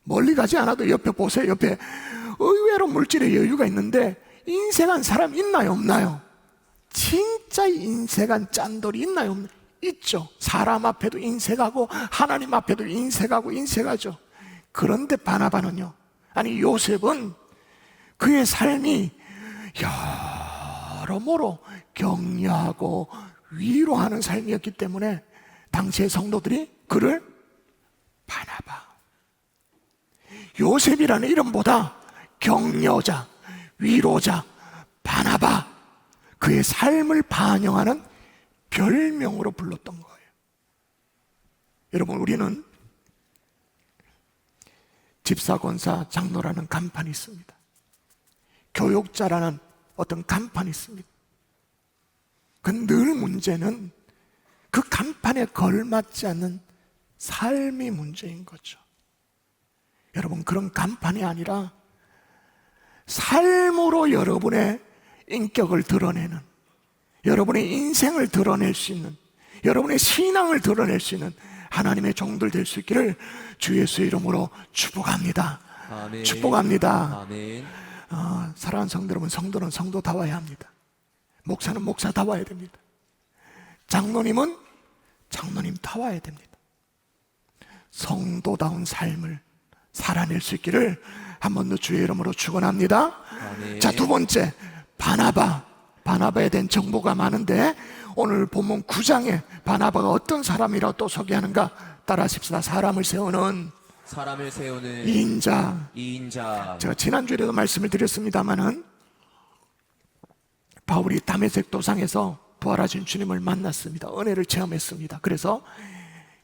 멀리 가지 않아도 옆에 보세요. 옆에 의외로 물질에 여유가 있는데 인색한 사람 있나요, 없나요? 진짜 인색한 짠돌이 있나요, 없나요? 있죠. 사람 앞에도 인색하고 하나님 앞에도 인색하죠. 그런데 바나바는요, 아니 요셉은 그의 삶이 여러모로 격려하고 위로하는 삶이었기 때문에 당시의 성도들이 그를 바나바, 요셉이라는 이름보다 격려자, 위로자, 바나바, 그의 삶을 반영하는 별명으로 불렀던 거예요. 여러분, 우리는 집사, 권사, 장로라는 간판이 있습니다. 교육자라는 어떤 간판이 있습니다. 그 늘 문제는 그 간판에 걸맞지 않는 삶이 문제인 거죠. 여러분, 그런 간판이 아니라 삶으로 여러분의 인격을 드러내는, 여러분의 인생을 드러낼 수 있는, 여러분의 신앙을 드러낼 수 있는 하나님의 종들 될 수 있기를 주 예수의 이름으로 축복합니다. 아멘. 축복합니다. 아멘. 사랑하는 성도 여러분, 성도는 성도다워야 합니다. 목사는 목사다워야 됩니다. 장로님은 장로님다워야 됩니다. 성도다운 삶을 살아낼 수 있기를 한 번 더 주의 이름으로 축원합니다. 아멘. 자, 두 번째, 바나바에 대한 정보가 많은데 오늘 본문 9장에 바나바가 어떤 사람이라고 또 소개하는가 따라하십시다. 사람을 세우는 인자. 제가 지난주에도 말씀을 드렸습니다마는 바울이 다메섹 도상에서 부활하신 주님을 만났습니다. 은혜를 체험했습니다. 그래서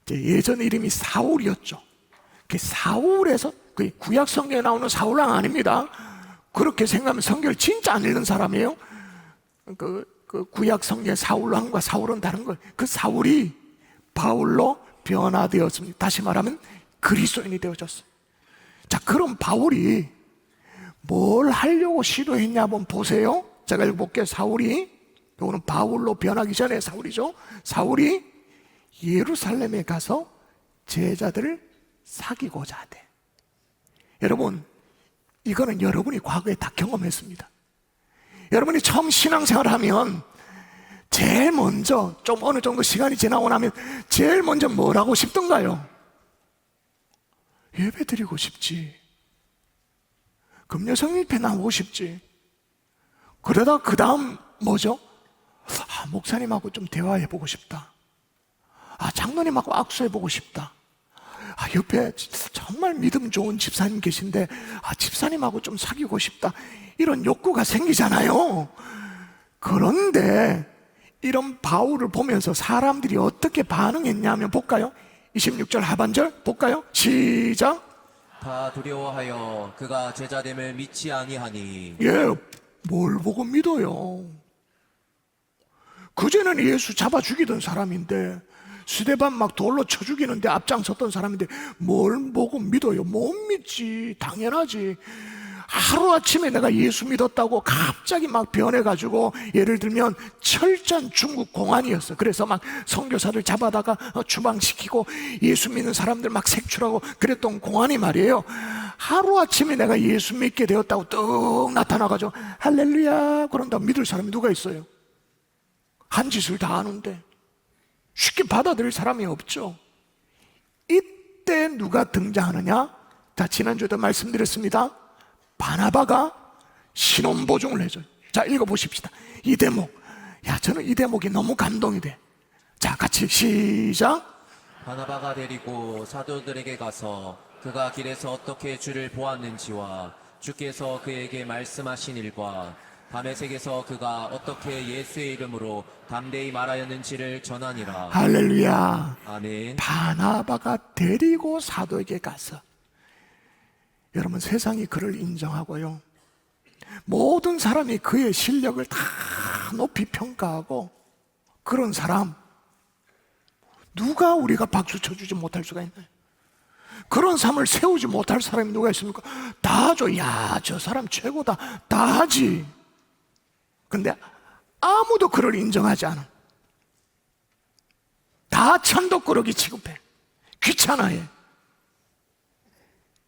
이제 예전 이름이 사울이었죠. 그 사울에서 그 구약 성경에 나오는 사울왕 아닙니다. 그렇게 생각하면 성경을 진짜 안 읽는 사람이에요. 그 구약 성경의 사울왕과 사울은 다른 거예요. 그 사울이 바울로 변화되었습니다. 다시 말하면 그리스도인이 되어졌어요. 자, 그럼 바울이 뭘 하려고 시도했냐 한번 보세요. 제가 읽어볼게요. 사울이, 이거는 바울로 변하기 전에 사울이죠. 사울이 예루살렘에 가서 제자들을 사귀고자 하대. 여러분, 이거는 여러분이 과거에 다 경험했습니다. 여러분이 처음 신앙생활을 하면 제일 먼저 좀 어느 정도 시간이 지나고 나면 제일 먼저 뭘 하고 싶던가요? 예배 드리고 싶지. 금요성일패 나오고 싶지. 그러다 그 다음 뭐죠? 목사님하고 좀 대화해보고 싶다. 장로님하고 악수해보고 싶다. 옆에 정말 믿음 좋은 집사님 계신데 집사님하고 좀 사귀고 싶다. 이런 욕구가 생기잖아요. 그런데 이런 바울을 보면서 사람들이 어떻게 반응했냐면 볼까요? 26절 하반절 볼까요? 시작. 다 두려워하여 그가 제자됨을 믿지 아니하니. 뭘 보고 믿어요? 그전에는 예수 잡아 죽이던 사람인데, 스데반 막 돌로 쳐 죽이는데 앞장섰던 사람인데 뭘 보고 믿어요? 못 믿지. 당연하지. 하루아침에 내가 예수 믿었다고 갑자기 막 변해가지고, 예를 들면 철전 중국 공안이었어. 그래서 막 선교사를 잡아다가 추방시키고 예수 믿는 사람들 막 색출하고 그랬던 공안이 말이에요. 하루아침에 내가 예수 믿게 되었다고 뚝 나타나가지고 할렐루야 그런다고 믿을 사람이 누가 있어요? 한 짓을 다 하는데 쉽게 받아들일 사람이 없죠. 이때 누가 등장하느냐? 자, 지난주에도 말씀드렸습니다. 바나바가 신혼보증을 해줘요. 자, 읽어보십시다. 이 대목. 저는 이 대목이 너무 감동이 돼. 자, 같이 시작. 바나바가 데리고 사도들에게 가서 그가 길에서 어떻게 주를 보았는지와 주께서 그에게 말씀하신 일과 다메섹에서 그가 어떻게 예수의 이름으로 담대히 말하였는지를 전하니라. 할렐루야. 아멘. 바나바가 데리고 사도에게 가서, 여러분 세상이 그를 인정하고요, 모든 사람이 그의 실력을 다 높이 평가하고, 그런 사람 누가 우리가 박수 쳐주지 못할 수가 있나요? 그런 삶을 세우지 못할 사람이 누가 있습니까? 다 하죠. 야, 저 사람 최고다, 다 하지. 근데 아무도 그를 인정하지 않아. 다 천덕꾸러기 취급해, 귀찮아해.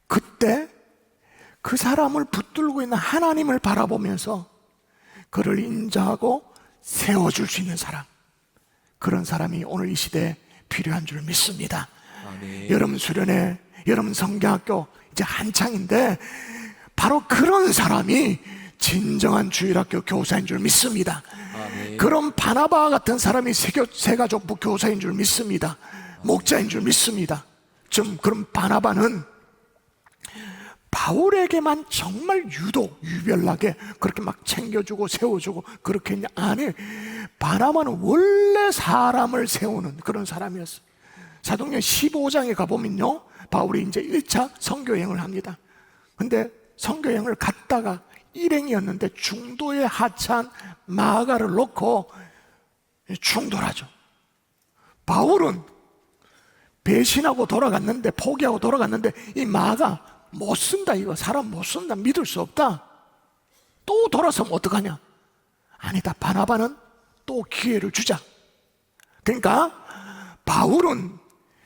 그때 그 사람을 붙들고 있는 하나님을 바라보면서 그를 인정하고 세워줄 수 있는 사람, 그런 사람이 오늘 이 시대에 필요한 줄 믿습니다. 아멘. 여러분 수련회, 여러분 성경학교 이제 한창인데 바로 그런 사람이 진정한 주일학교 교사인 줄 믿습니다. 아멘. 그런 바나바와 같은 사람이 세가족부 교사인 줄 믿습니다. 목자인 줄 믿습니다. 좀 그런 바나바는 바울에게만 정말 유독 유별나게 그렇게 막 챙겨주고 세워주고 그렇게 안 해. 바나바는 원래 사람을 세우는 그런 사람이었어요. 사도행전 15장에 가보면요, 바울이 이제 1차 선교여행을 합니다. 근데 선교여행을 갔다가 일행이었는데 중도에 하차한 마가를 놓고 충돌하죠. 바울은 배신하고 돌아갔는데, 포기하고 돌아갔는데, 이 마가 못 쓴다, 이거 사람 못 쓴다, 믿을 수 없다, 또 돌아서면 어떡하냐. 아니다, 바나바는 또 기회를 주자. 그러니까 바울은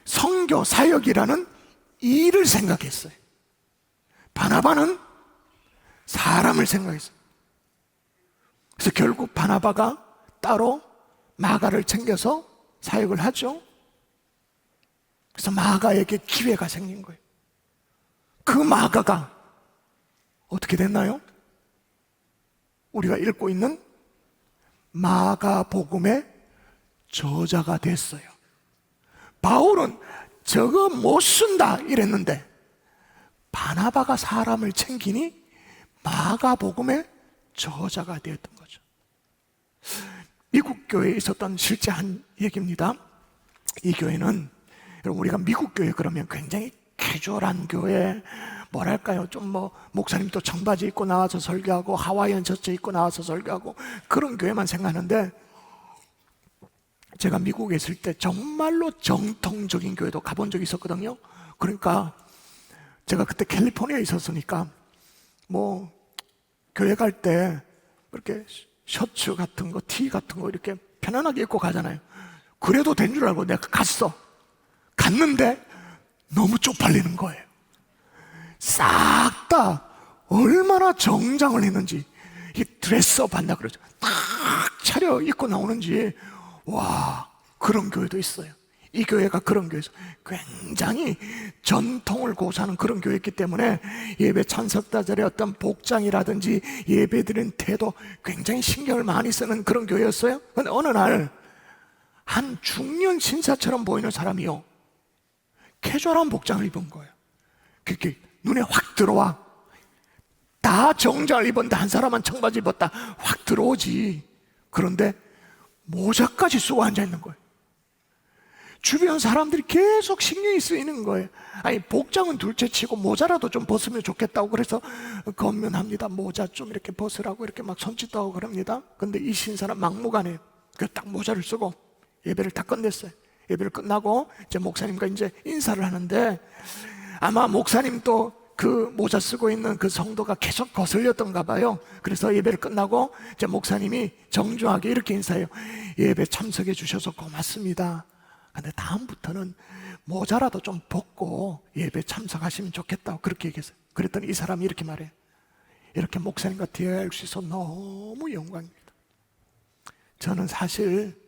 선교 사역이라는 일을 생각했어요. 바나바는 사람을 생각했어요. 그래서 결국 바나바가 따로 마가를 챙겨서 사역을 하죠. 그래서 마가에게 기회가 생긴 거예요. 그 마가가 어떻게 됐나요? 우리가 읽고 있는 마가복음의 저자가 됐어요. 바울은 저거 못 쓴다 이랬는데 바나바가 사람을 챙기니 마가복음의 저자가 되었던 거죠. 미국 교회에 있었던 실제 한 얘기입니다. 이 교회는, 여러분 우리가 미국 교회 그러면 굉장히 캐주얼한 교회, 뭐랄까요, 좀 뭐 목사님도 청바지 입고 나와서 설교하고 하와이안 셔츠 입고 나와서 설교하고 그런 교회만 생각하는데, 제가 미국에 있을 때 정말로 정통적인 교회도 가본 적이 있었거든요. 그러니까 제가 그때 캘리포니아에 있었으니까 뭐 교회 갈 때 이렇게 셔츠 같은 거, 티 같은 거 이렇게 편안하게 입고 가잖아요. 그래도 된 줄 알고 내가 갔는데 너무 쪽팔리는 거예요. 싹 다 얼마나 정장을 했는지, 이 드레스업 한다 그러죠. 딱 차려 입고 나오는지, 와, 그런 교회도 있어요. 이 교회가 그런 교회에서 굉장히 전통을 고수하는 그런 교회였기 때문에 예배 참석자들의 어떤 복장이라든지 예배드리는 태도 굉장히 신경을 많이 쓰는 그런 교회였어요. 그런데 어느 날 한 중년 신사처럼 보이는 사람이요, 캐주얼한 복장을 입은 거예요. 그게 눈에 확 들어와. 다 정장을 입었는데 한 사람만 청바지 입었다, 확 들어오지. 그런데 모자까지 쓰고 앉아있는 거예요. 주변 사람들이 계속 신경이 쓰이는 거예요. 아니, 복장은 둘째치고 모자라도 좀 벗으면 좋겠다고 그래서 건면합니다. 모자 좀 이렇게 벗으라고 이렇게 막 손짓도 하고 그럽니다. 근데 이 신사는 막무가내요. 그래서 딱 모자를 쓰고 예배를 다 끝냈어요. 예배를 끝나고 이제 목사님과 이제 인사를 하는데, 아마 목사님도 그 모자 쓰고 있는 그 성도가 계속 거슬렸던가 봐요. 그래서 예배를 끝나고 이제 목사님이 정중하게 이렇게 인사해요. 예배 참석해 주셔서 고맙습니다. 근데 다음부터는 모자라도 좀 벗고 예배 참석하시면 좋겠다고 그렇게 얘기했어요. 그랬더니 이 사람이 이렇게 말해요. 이렇게 목사님과 대화할 수 있어서 너무 영광입니다. 저는 사실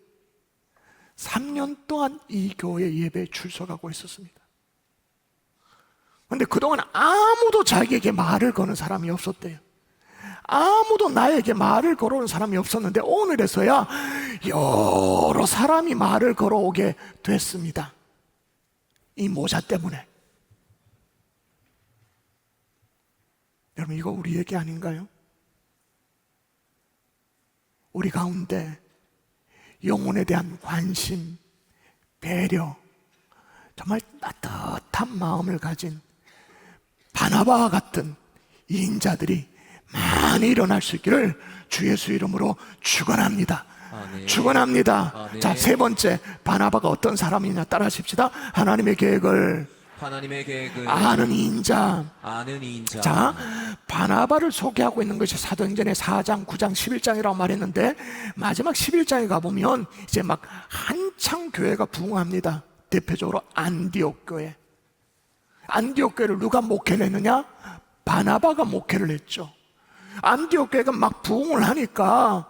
3년 동안 이 교회 예배에 출석하고 있었습니다. 근데 그동안 아무도 자기에게 말을 거는 사람이 없었대요. 아무도 나에게 말을 걸어오는 사람이 없었는데 오늘에서야 여러 사람이 말을 걸어오게 됐습니다. 이 모자 때문에. 여러분, 이거 우리 얘기 아닌가요? 우리 가운데 영혼에 대한 관심, 배려, 정말 따뜻한 마음을 가진 바나바와 같은 인자들이 많이 일어날 수 있기를 주 예수 이름으로 축원합니다. 아멘. 축원합니다. 아멘. 자, 세 번째, 바나바가 어떤 사람이냐 따라하십시다. 하나님의 계획을 하나님의 계획을 아는 인자. 아는 인자. 자, 바나바를 소개하고 있는 것이 사도행전의 4장, 9장, 11장이라고 말했는데 마지막 11장에 가보면 이제 막 한창 교회가 부흥합니다. 대표적으로 안디옥 교회. 안디옥 교회를 누가 목회를 했느냐? 바나바가 목회를 했죠. 안디옥 교회가 막 부흥을 하니까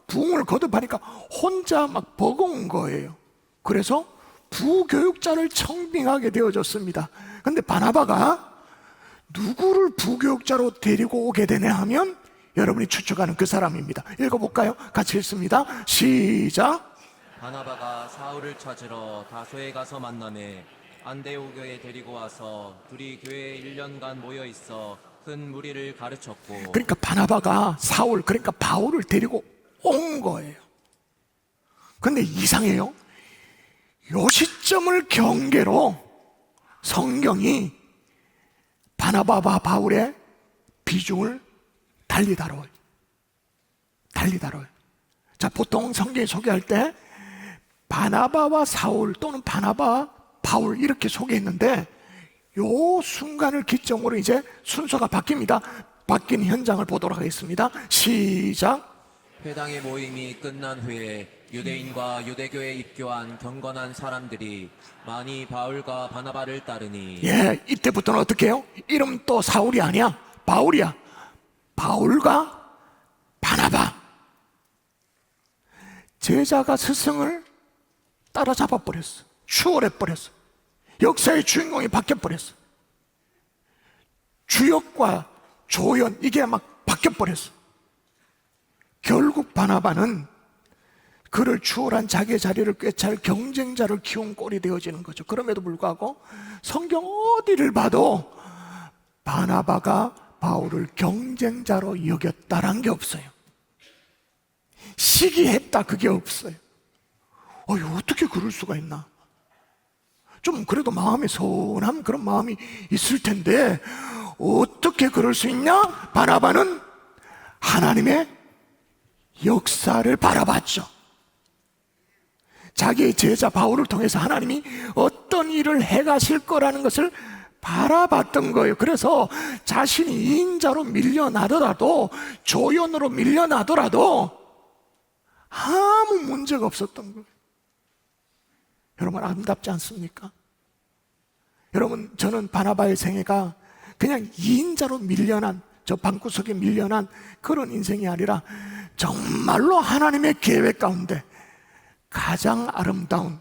부흥을 거듭하니까 혼자 막 버거운 거예요. 그래서 부교육자를 청빙하게 되어졌습니다. 그런데 바나바가 누구를 부교육자로 데리고 오게 되냐 하면 여러분이 추측하는 그 사람입니다. 읽어볼까요? 같이 읽습니다. 시작. 바나바가 사울을 찾으러 다소에 가서 만나매 안데오 교회에 데리고 와서 둘이 교회에 1년간 모여 있어 큰 무리를 가르쳤고. 그러니까 바나바가 사울, 그러니까 바울을 데리고 온 거예요. 그런데 이상해요. 요 시점을 경계로 성경이 바나바와 바울의 비중을 달리 다뤄요. 자, 보통 성경이 소개할 때 바나바와 사울 또는 바나바, 바울 이렇게 소개했는데 요 순간을 기점으로 이제 순서가 바뀝니다. 바뀐 현장을 보도록 하겠습니다. 시작. 회당의 모임이 끝난 후에 유대인과 유대교에 입교한 경건한 사람들이 많이 바울과 바나바를 따르니. 예, 이때부터는 어떻게 해요? 이름 또 사울이 아니야, 바울이야. 바울과 바나바. 제자가 스승을 따라잡아 버렸어. 추월해 버렸어. 역사의 주인공이 바뀌어 버렸어. 주역과 조연, 이게 막 바뀌어 버렸어. 결국 바나바는 그를 추월한 자기의 자리를 꿰찰 경쟁자를 키운 꼴이 되어지는 거죠. 그럼에도 불구하고 성경 어디를 봐도 바나바가 바울을 경쟁자로 여겼다란 게 없어요. 시기했다, 그게 없어요. 어떻게 그럴 수가 있나? 좀 그래도 마음에 서운한 그런 마음이 있을 텐데 어떻게 그럴 수 있냐? 바나바는 하나님의 역사를 바라봤죠. 자기의 제자 바울을 통해서 하나님이 어떤 일을 해가실 거라는 것을 바라봤던 거예요. 그래서 자신이 인자로 밀려나더라도, 조연으로 밀려나더라도 아무 문제가 없었던 거예요. 여러분, 아름답지 않습니까? 여러분, 저는 바나바의 생애가 그냥 인자로 밀려난, 저 방구석에 밀려난 그런 인생이 아니라 정말로 하나님의 계획 가운데 가장 아름다운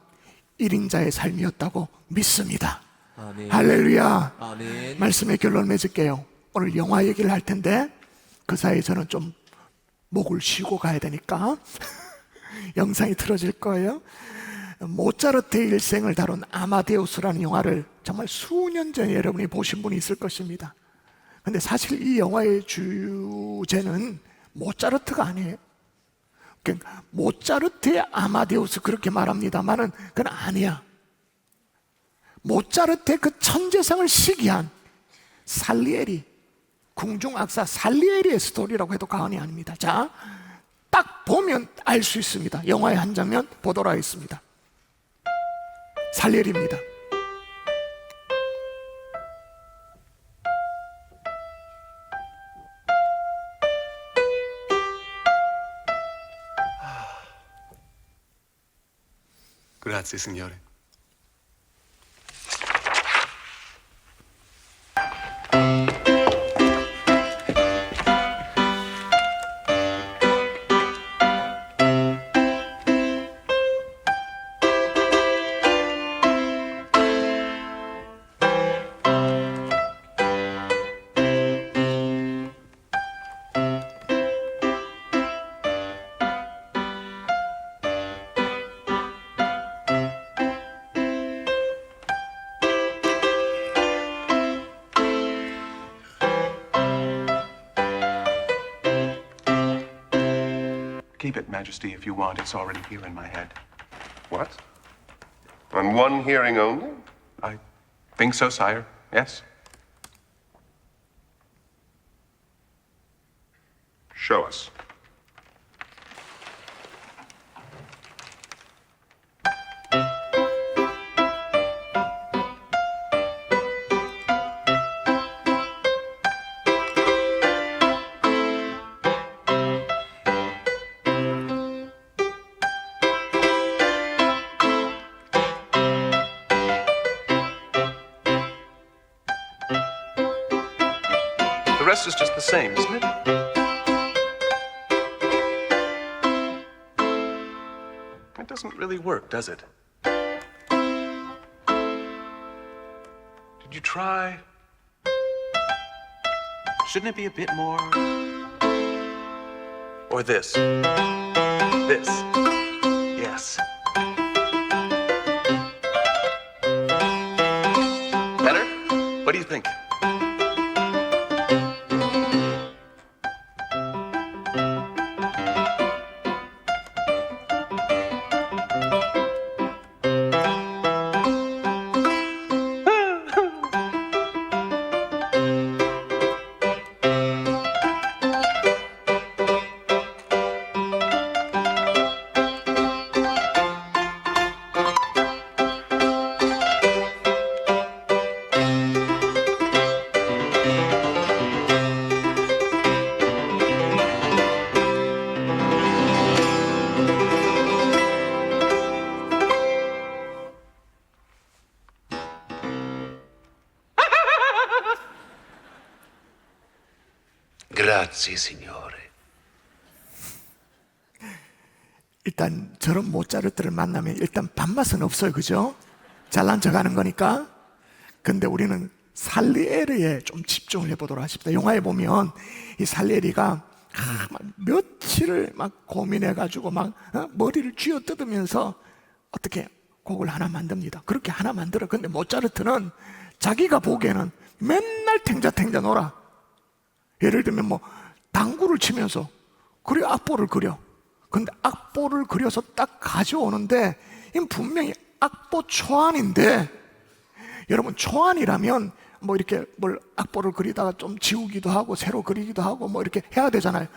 1인자의 삶이었다고 믿습니다. 아멘. 할렐루야. 아멘. 말씀의 결론을 맺을게요. 오늘 영화 얘기를 할 텐데 그 사이에 저는 좀 목을 쉬고 가야 되니까 영상이 틀어질 거예요. 모차르트의 일생을 다룬 아마데우스라는 영화를 정말 수년 전에 여러분이 보신 분이 있을 것입니다. 근데 사실 이 영화의 주제는 모차르트가 아니에요. 그러니까 모차르트의 아마데우스 그렇게 말합니다만은 그건 아니야. 모차르트의 그 천재성을 시기한 살리에리, 궁중악사 살리에리의 스토리라고 해도 과언이 아닙니다. 자, 딱 보면 알 수 있습니다. 영화의 한 장면 보도록 하겠습니다. 살리에리입니다. Grazie, signore. keep it, Majesty, if you want. It's already here in my head. What? On one hearing only? I think so, sire. Yes. Show us. The rest is just the same, isn't it? It doesn't really work, does it? Did you try? Shouldn't it be a bit more? Or this? This? Yes. Better? What do you think? Grazie, signore. 일단 저런 모차르트를 만나면 일단 밥맛은 없어요, 그죠? 잘난 척하는 거니까. 근데 우리는 살리에리에 좀 집중을 해보도록 하십니다. 영화에 보면 이 살리에리가 막 며칠을 막 고민해가지고 막 머리를 쥐어뜯으면서 어떻게 곡을 하나 만듭니다. 그렇게 하나 만들어. 근데 모차르트는 자기가 보기에는 맨날 탱자탱자 놀아. 예를 들면 뭐 당구를 치면서 그래 악보를 그려. 근데 악보를 그려서 딱 가져오는데 이건 분명히 악보 초안인데, 여러분 초안이라면 뭐 이렇게 뭘 악보를 그리다가 좀 지우기도 하고 새로 그리기도 하고 뭐 이렇게 해야 되잖아요.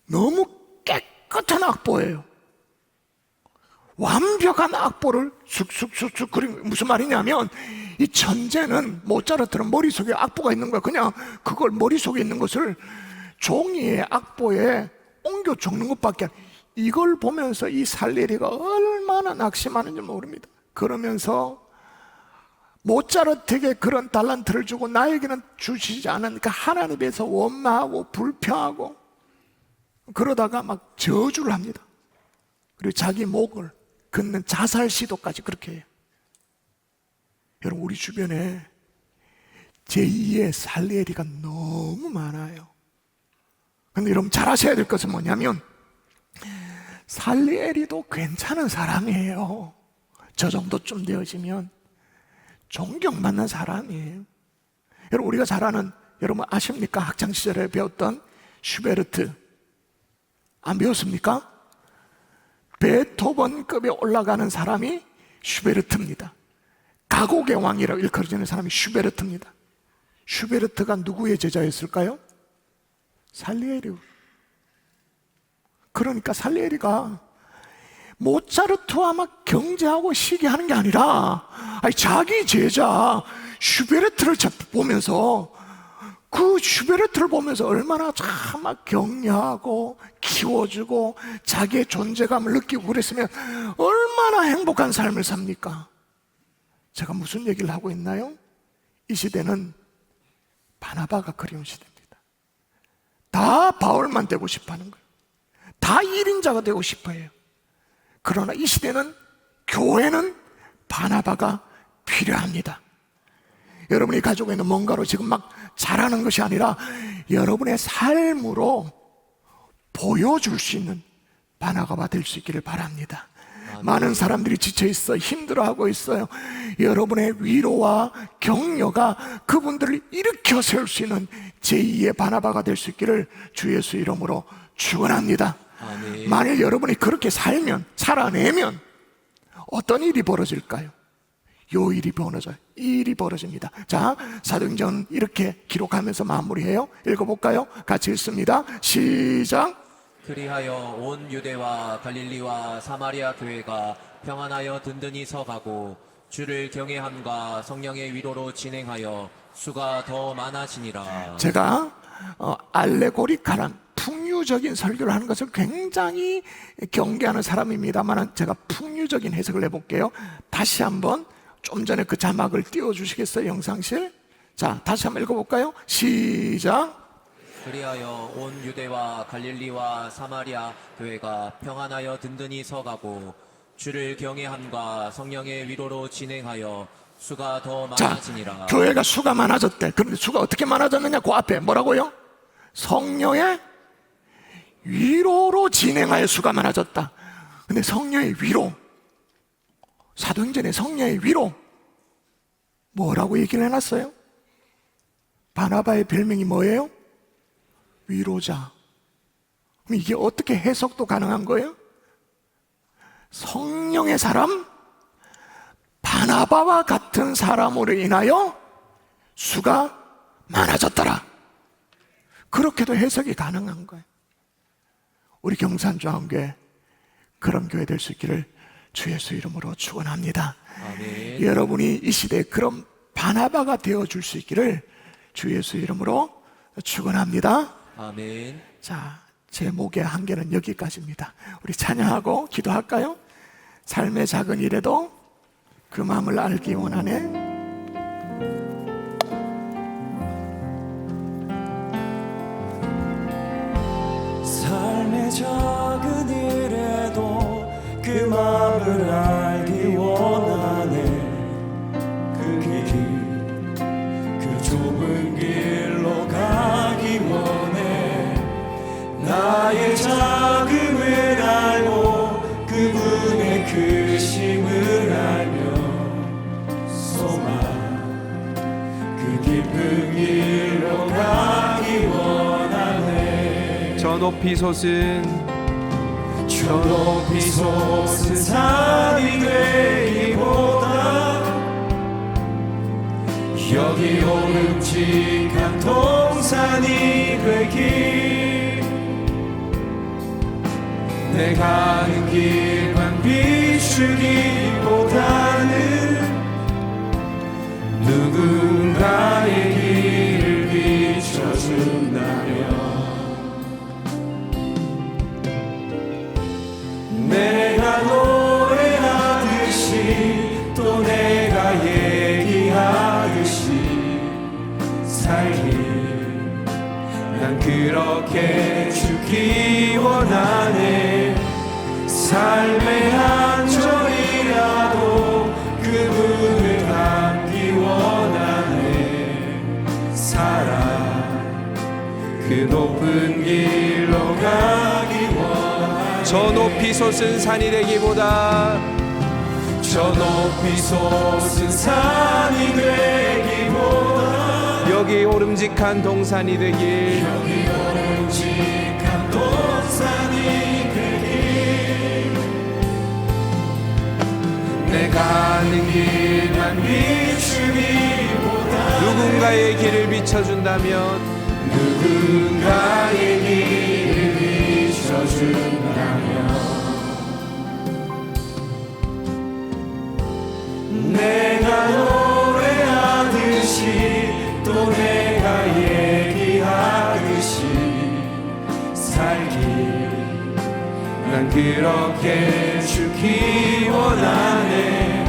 너무 깨끗한 악보예요. 완벽한 악보를 쑥쑥쑥쑥 그린. 무슨 말이냐면 이 천재는, 모차르트는 머릿속에 악보가 있는 거야. 그냥 그걸 머릿속에 있는 것을 종이에 악보에 옮겨 적는 것밖에. 이걸 보면서 이 살리에리가 얼마나 낙심하는지 모릅니다. 그러면서 모차르트에게 그런 달란트를 주고 나에게는 주시지 않으니까 하나님에서 원망하고 불평하고 그러다가 막 저주를 합니다. 그리고 자기 목을 긋는 자살 시도까지 그렇게 해요. 여러분, 우리 주변에 제2의 살리에리가 너무 많아요. 근데 여러분 잘 아셔야 될 것은 뭐냐면 살리에리도 괜찮은 사람이에요. 저 정도쯤 되어지면 존경받는 사람이에요. 여러분, 우리가 잘 아는, 여러분 아십니까? 학창시절에 배웠던 슈베르트 안 배웠습니까? 베토벤급에 올라가는 사람이 슈베르트입니다. 가곡의 왕이라고 일컬어지는 사람이 슈베르트입니다. 슈베르트가 누구의 제자였을까요? 살리에리. 그러니까 살리에리가 모차르트와 막 경제하고 시기하는 게 아니라 자기 제자 슈베르트를 보면서, 그 슈베르트를 보면서 얼마나 참 막 격려하고 키워주고 자기의 존재감을 느끼고 그랬으면 얼마나 행복한 삶을 삽니까? 제가 무슨 얘기를 하고 있나요? 이 시대는 바나바가 그리운 시대입니다. 다 바울만 되고 싶어 하는 거예요. 다 1인자가 되고 싶어 해요. 그러나 이 시대는, 교회는 바나바가 필요합니다. 여러분이 가지고 있는 뭔가로 지금 막 잘하는 것이 아니라 여러분의 삶으로 보여줄 수 있는 바나바가 될 수 있기를 바랍니다. 많은 사람들이 지쳐있어 힘들어하고 있어요. 여러분의 위로와 격려가 그분들을 일으켜 세울 수 있는 제2의 바나바가 될 수 있기를 주 예수 이름으로 축원합니다. 아멘. 만일 여러분이 그렇게 살아내면 어떤 일이 벌어질까요? 요 일이 벌어져요. 이 일이 벌어집니다. 자, 사도행전 이렇게 기록하면서 마무리해요. 읽어볼까요? 같이 읽습니다. 시작. 그리하여 온 유대와 갈릴리와 사마리아 교회가 평안하여 든든히 서가고 주를 경외함과 성령의 위로로 진행하여 수가 더 많아지니라. 제가 알레고리칼한 풍유적인 설교를 하는 것을 굉장히 경계하는 사람입니다만 제가 풍유적인 해석을 해볼게요. 다시 한번 좀 전에 그 자막을 띄워주시겠어요? 영상실. 자, 다시 한번 읽어볼까요? 시작. 그리하여 온 유대와 갈릴리와 사마리아 교회가 평안하여 든든히 서가고 주를 경외함과 성령의 위로로 진행하여 수가 더 자, 많아지니라. 교회가 수가 많아졌대. 그런데 수가 어떻게 많아졌느냐? 그 앞에 뭐라고요? 성령의 위로로 진행하여 수가 많아졌다. 근데 성령의 위로, 사도행전의 성령의 위로 뭐라고 얘기를 해놨어요? 바나바의 별명이 뭐예요? 위로자. 그럼 이게 어떻게 해석도 가능한 거예요? 성령의 사람 바나바와 같은 사람으로 인하여 수가 많아졌더라. 그렇게도 해석이 가능한 거예요. 우리 경산중앙교회 그런 교회 될 수 있기를 주 예수 이름으로 축원합니다. 아멘. 여러분이 이 시대에 그런 바나바가 되어줄 수 있기를 주 예수 이름으로 축원합니다. 아멘. 자, 제 목의 한계는 여기까지입니다. 우리 찬양하고 기도할까요? 삶의 작은 일에도 그 마음을 알기 원하네. 삶의 작은 일에도 그 마음을 알기 원하네. 그 길, 그 좁은 길로 가기 원해. 나의 작음을 알고 그분의 크심을 알며 소망 그 깊은 길로 가기 원하네. 저 높이 솟은 저 높이 솟은 산이 되기보다 여기 오름직한 동산이 되기. 내 가는 길만 비추기보다는 누군가의 길을 비춰준다면 내가 노래하듯이 또 내가 얘기하듯이 살기. 난 그렇게 죽기 원하네. 삶의 한 절이라도 그분을 닮기 원하네. 사랑 그 높은 길로 가기 원하네. 저 높이 솟은 산이 되기보다 저 높이 솟은 산이 되기보다 여기 오름직한 동산이 되길. 여기 오름직한 동산이 되길. 내가 가는 길만 비추기보다 누군가의 길을 비춰준다면 누군가의 길을 비춰준다면 내가 노래하듯이 또 내가 얘기하듯이 살기. 난 그렇게 죽기 원하네.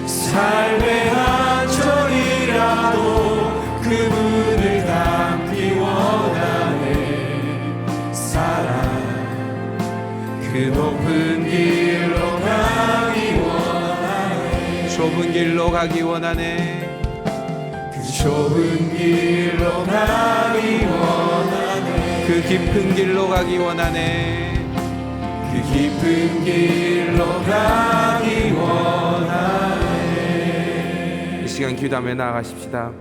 삶의 한 절이라도 그분을 닮기 원하네. 사랑 그 높은 길로 가기 원하네. 좁은 길로 가기 원하네. 그 좁은 길로 가기 원하네. 그 깊은 길로 가기 원하네. 그 깊은 길로 가기 원하네. 이 시간 기도하며 나아가십시다.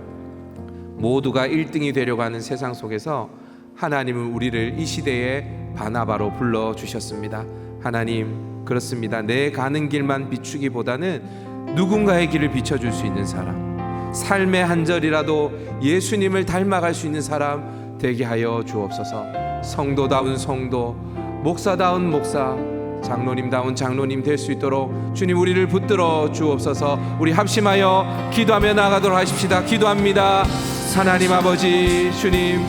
모두가 1등이 되려고 하는 세상 속에서 하나님은 우리를 이 시대에 바나바로 불러주셨습니다. 하나님, 그렇습니다. 내 가는 길만 비추기보다는 누군가의 길을 비춰줄 수 있는 사람, 삶의 한 절이라도 예수님을 닮아갈 수 있는 사람 되게 하여 주옵소서. 성도다운 성도, 목사다운 목사, 장로님다운 장로님 될 수 있도록 주님 우리를 붙들어 주옵소서. 우리 합심하여 기도하며 나아가도록 하십시다. 기도합니다. 하나님 아버지, 주님,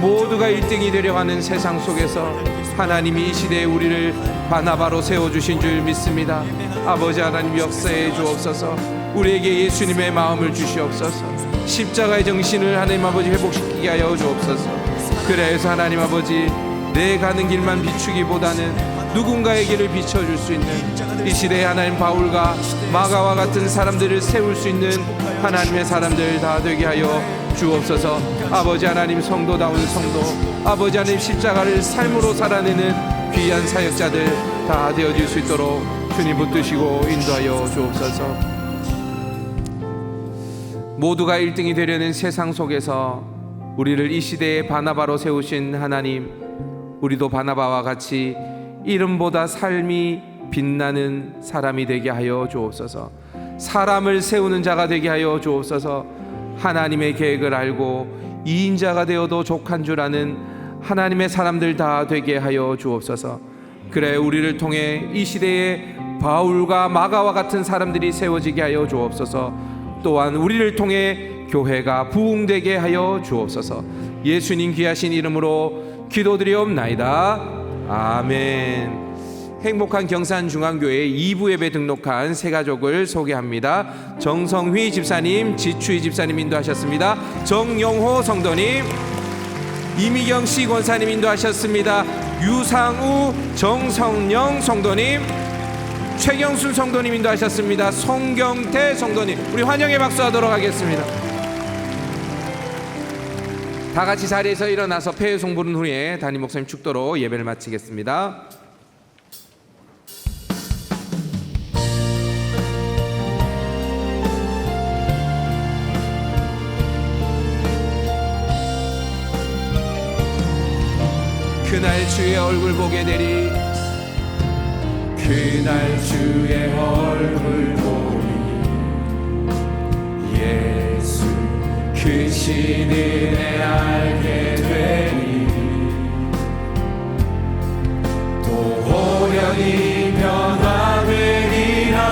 모두가 1등이 되려가는 세상 속에서 하나님이 이 시대에 우리를 바나바로 세워주신 줄 믿습니다. 아버지 하나님, 역사해 주옵소서. 우리에게 예수님의 마음을 주시옵소서. 십자가의 정신을 하나님 아버지 회복시키게 하여 주옵소서. 그래서 하나님 아버지, 내 가는 길만 비추기보다는 누군가의 길을 비춰줄 수 있는 이 시대에 하나님 바울과 마가와 같은 사람들을 세울 수 있는 하나님의 사람들 다 되게 하여 주옵소서. 아버지 하나님, 성도다운 성도, 아버지 하나님, 십자가를 삶으로 살아내는 귀한 사역자들 다 되어질 수 있도록 주님 붙드시고 인도하여 주옵소서. 모두가 1등이 되려는 세상 속에서 우리를 이 시대에 바나바로 세우신 하나님, 우리도 바나바와 같이 이름보다 삶이 빛나는 사람이 되게 하여 주옵소서. 사람을 세우는 자가 되게 하여 주옵소서. 하나님의 계획을 알고 2인자가 되어도 족한 줄 아는 하나님의 사람들 다 되게 하여 주옵소서. 그래, 우리를 통해 이 시대에 바울과 마가와 같은 사람들이 세워지게 하여 주옵소서. 또한 우리를 통해 교회가 부흥되게 하여 주옵소서. 예수님 귀하신 이름으로 기도드리옵나이다. 아멘. 행복한 경산중앙교회 2부 예배 등록한 세 가족을 소개합니다. 정성휘 집사님, 지추희 집사님 인도하셨습니다. 정영호 성도님, 이미경 씨 권사님 인도하셨습니다. 유상우, 정성영 성도님, 최경순 성도님 인도하셨습니다. 송경태 성도님, 우리 환영의 박수하도록 하겠습니다. 다 같이 자리에서 일어나서 폐회송 부른 후에 담임 목사님 축도로 예배를 마치겠습니다. 그날 주의 얼굴 보게 되리, 그날 주의 얼굴 보리, 예수 그 신은혜 알게 되리, 또 호련히 변화되리라,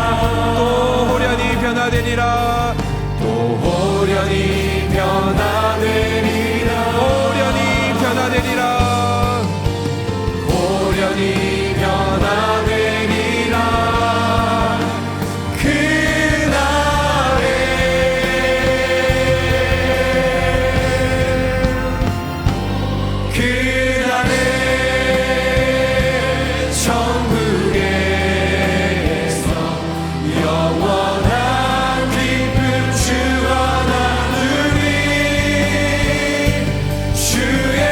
또 호련히 변화되리라, 또 호련히 변화되리라, 호련히 변화되리라, 호련히 변화되리라. 그날에 천국에서 영원한 기쁨 주와 나누리. 주의 얼굴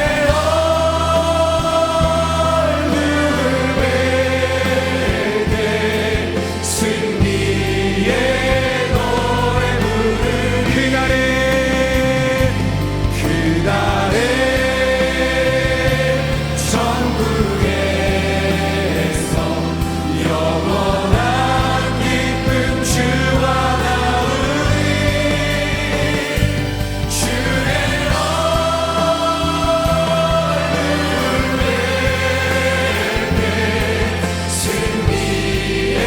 뵐 때 승리의 노래 부르리. 그날에 천국에서 영원한 기쁨 주와 나누리. 주의 얼굴 뵐 때 승리의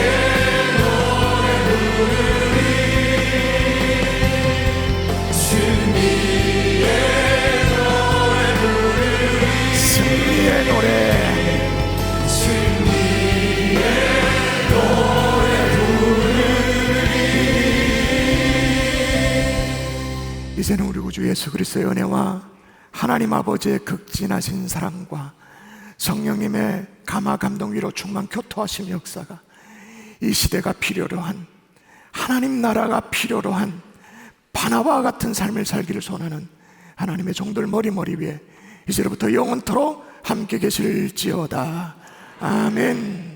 노래 부르리. 승리의 노래 부르리. 승리의 노래, 승리의 노래 부르리. 이제는 우리 구주 예수 그리스도의 은혜와 하나님 아버지의 극진하신 사랑과 성령님의 감화 감동 위로 충만 교토하심 역사가 이 시대가 필요로 한, 하나님 나라가 필요로 한 바나바와 같은 삶을 살기를 소원하는 하나님의 종들 머리 위에 이제로부터 영원토록 함께 계실지어다. 아멘.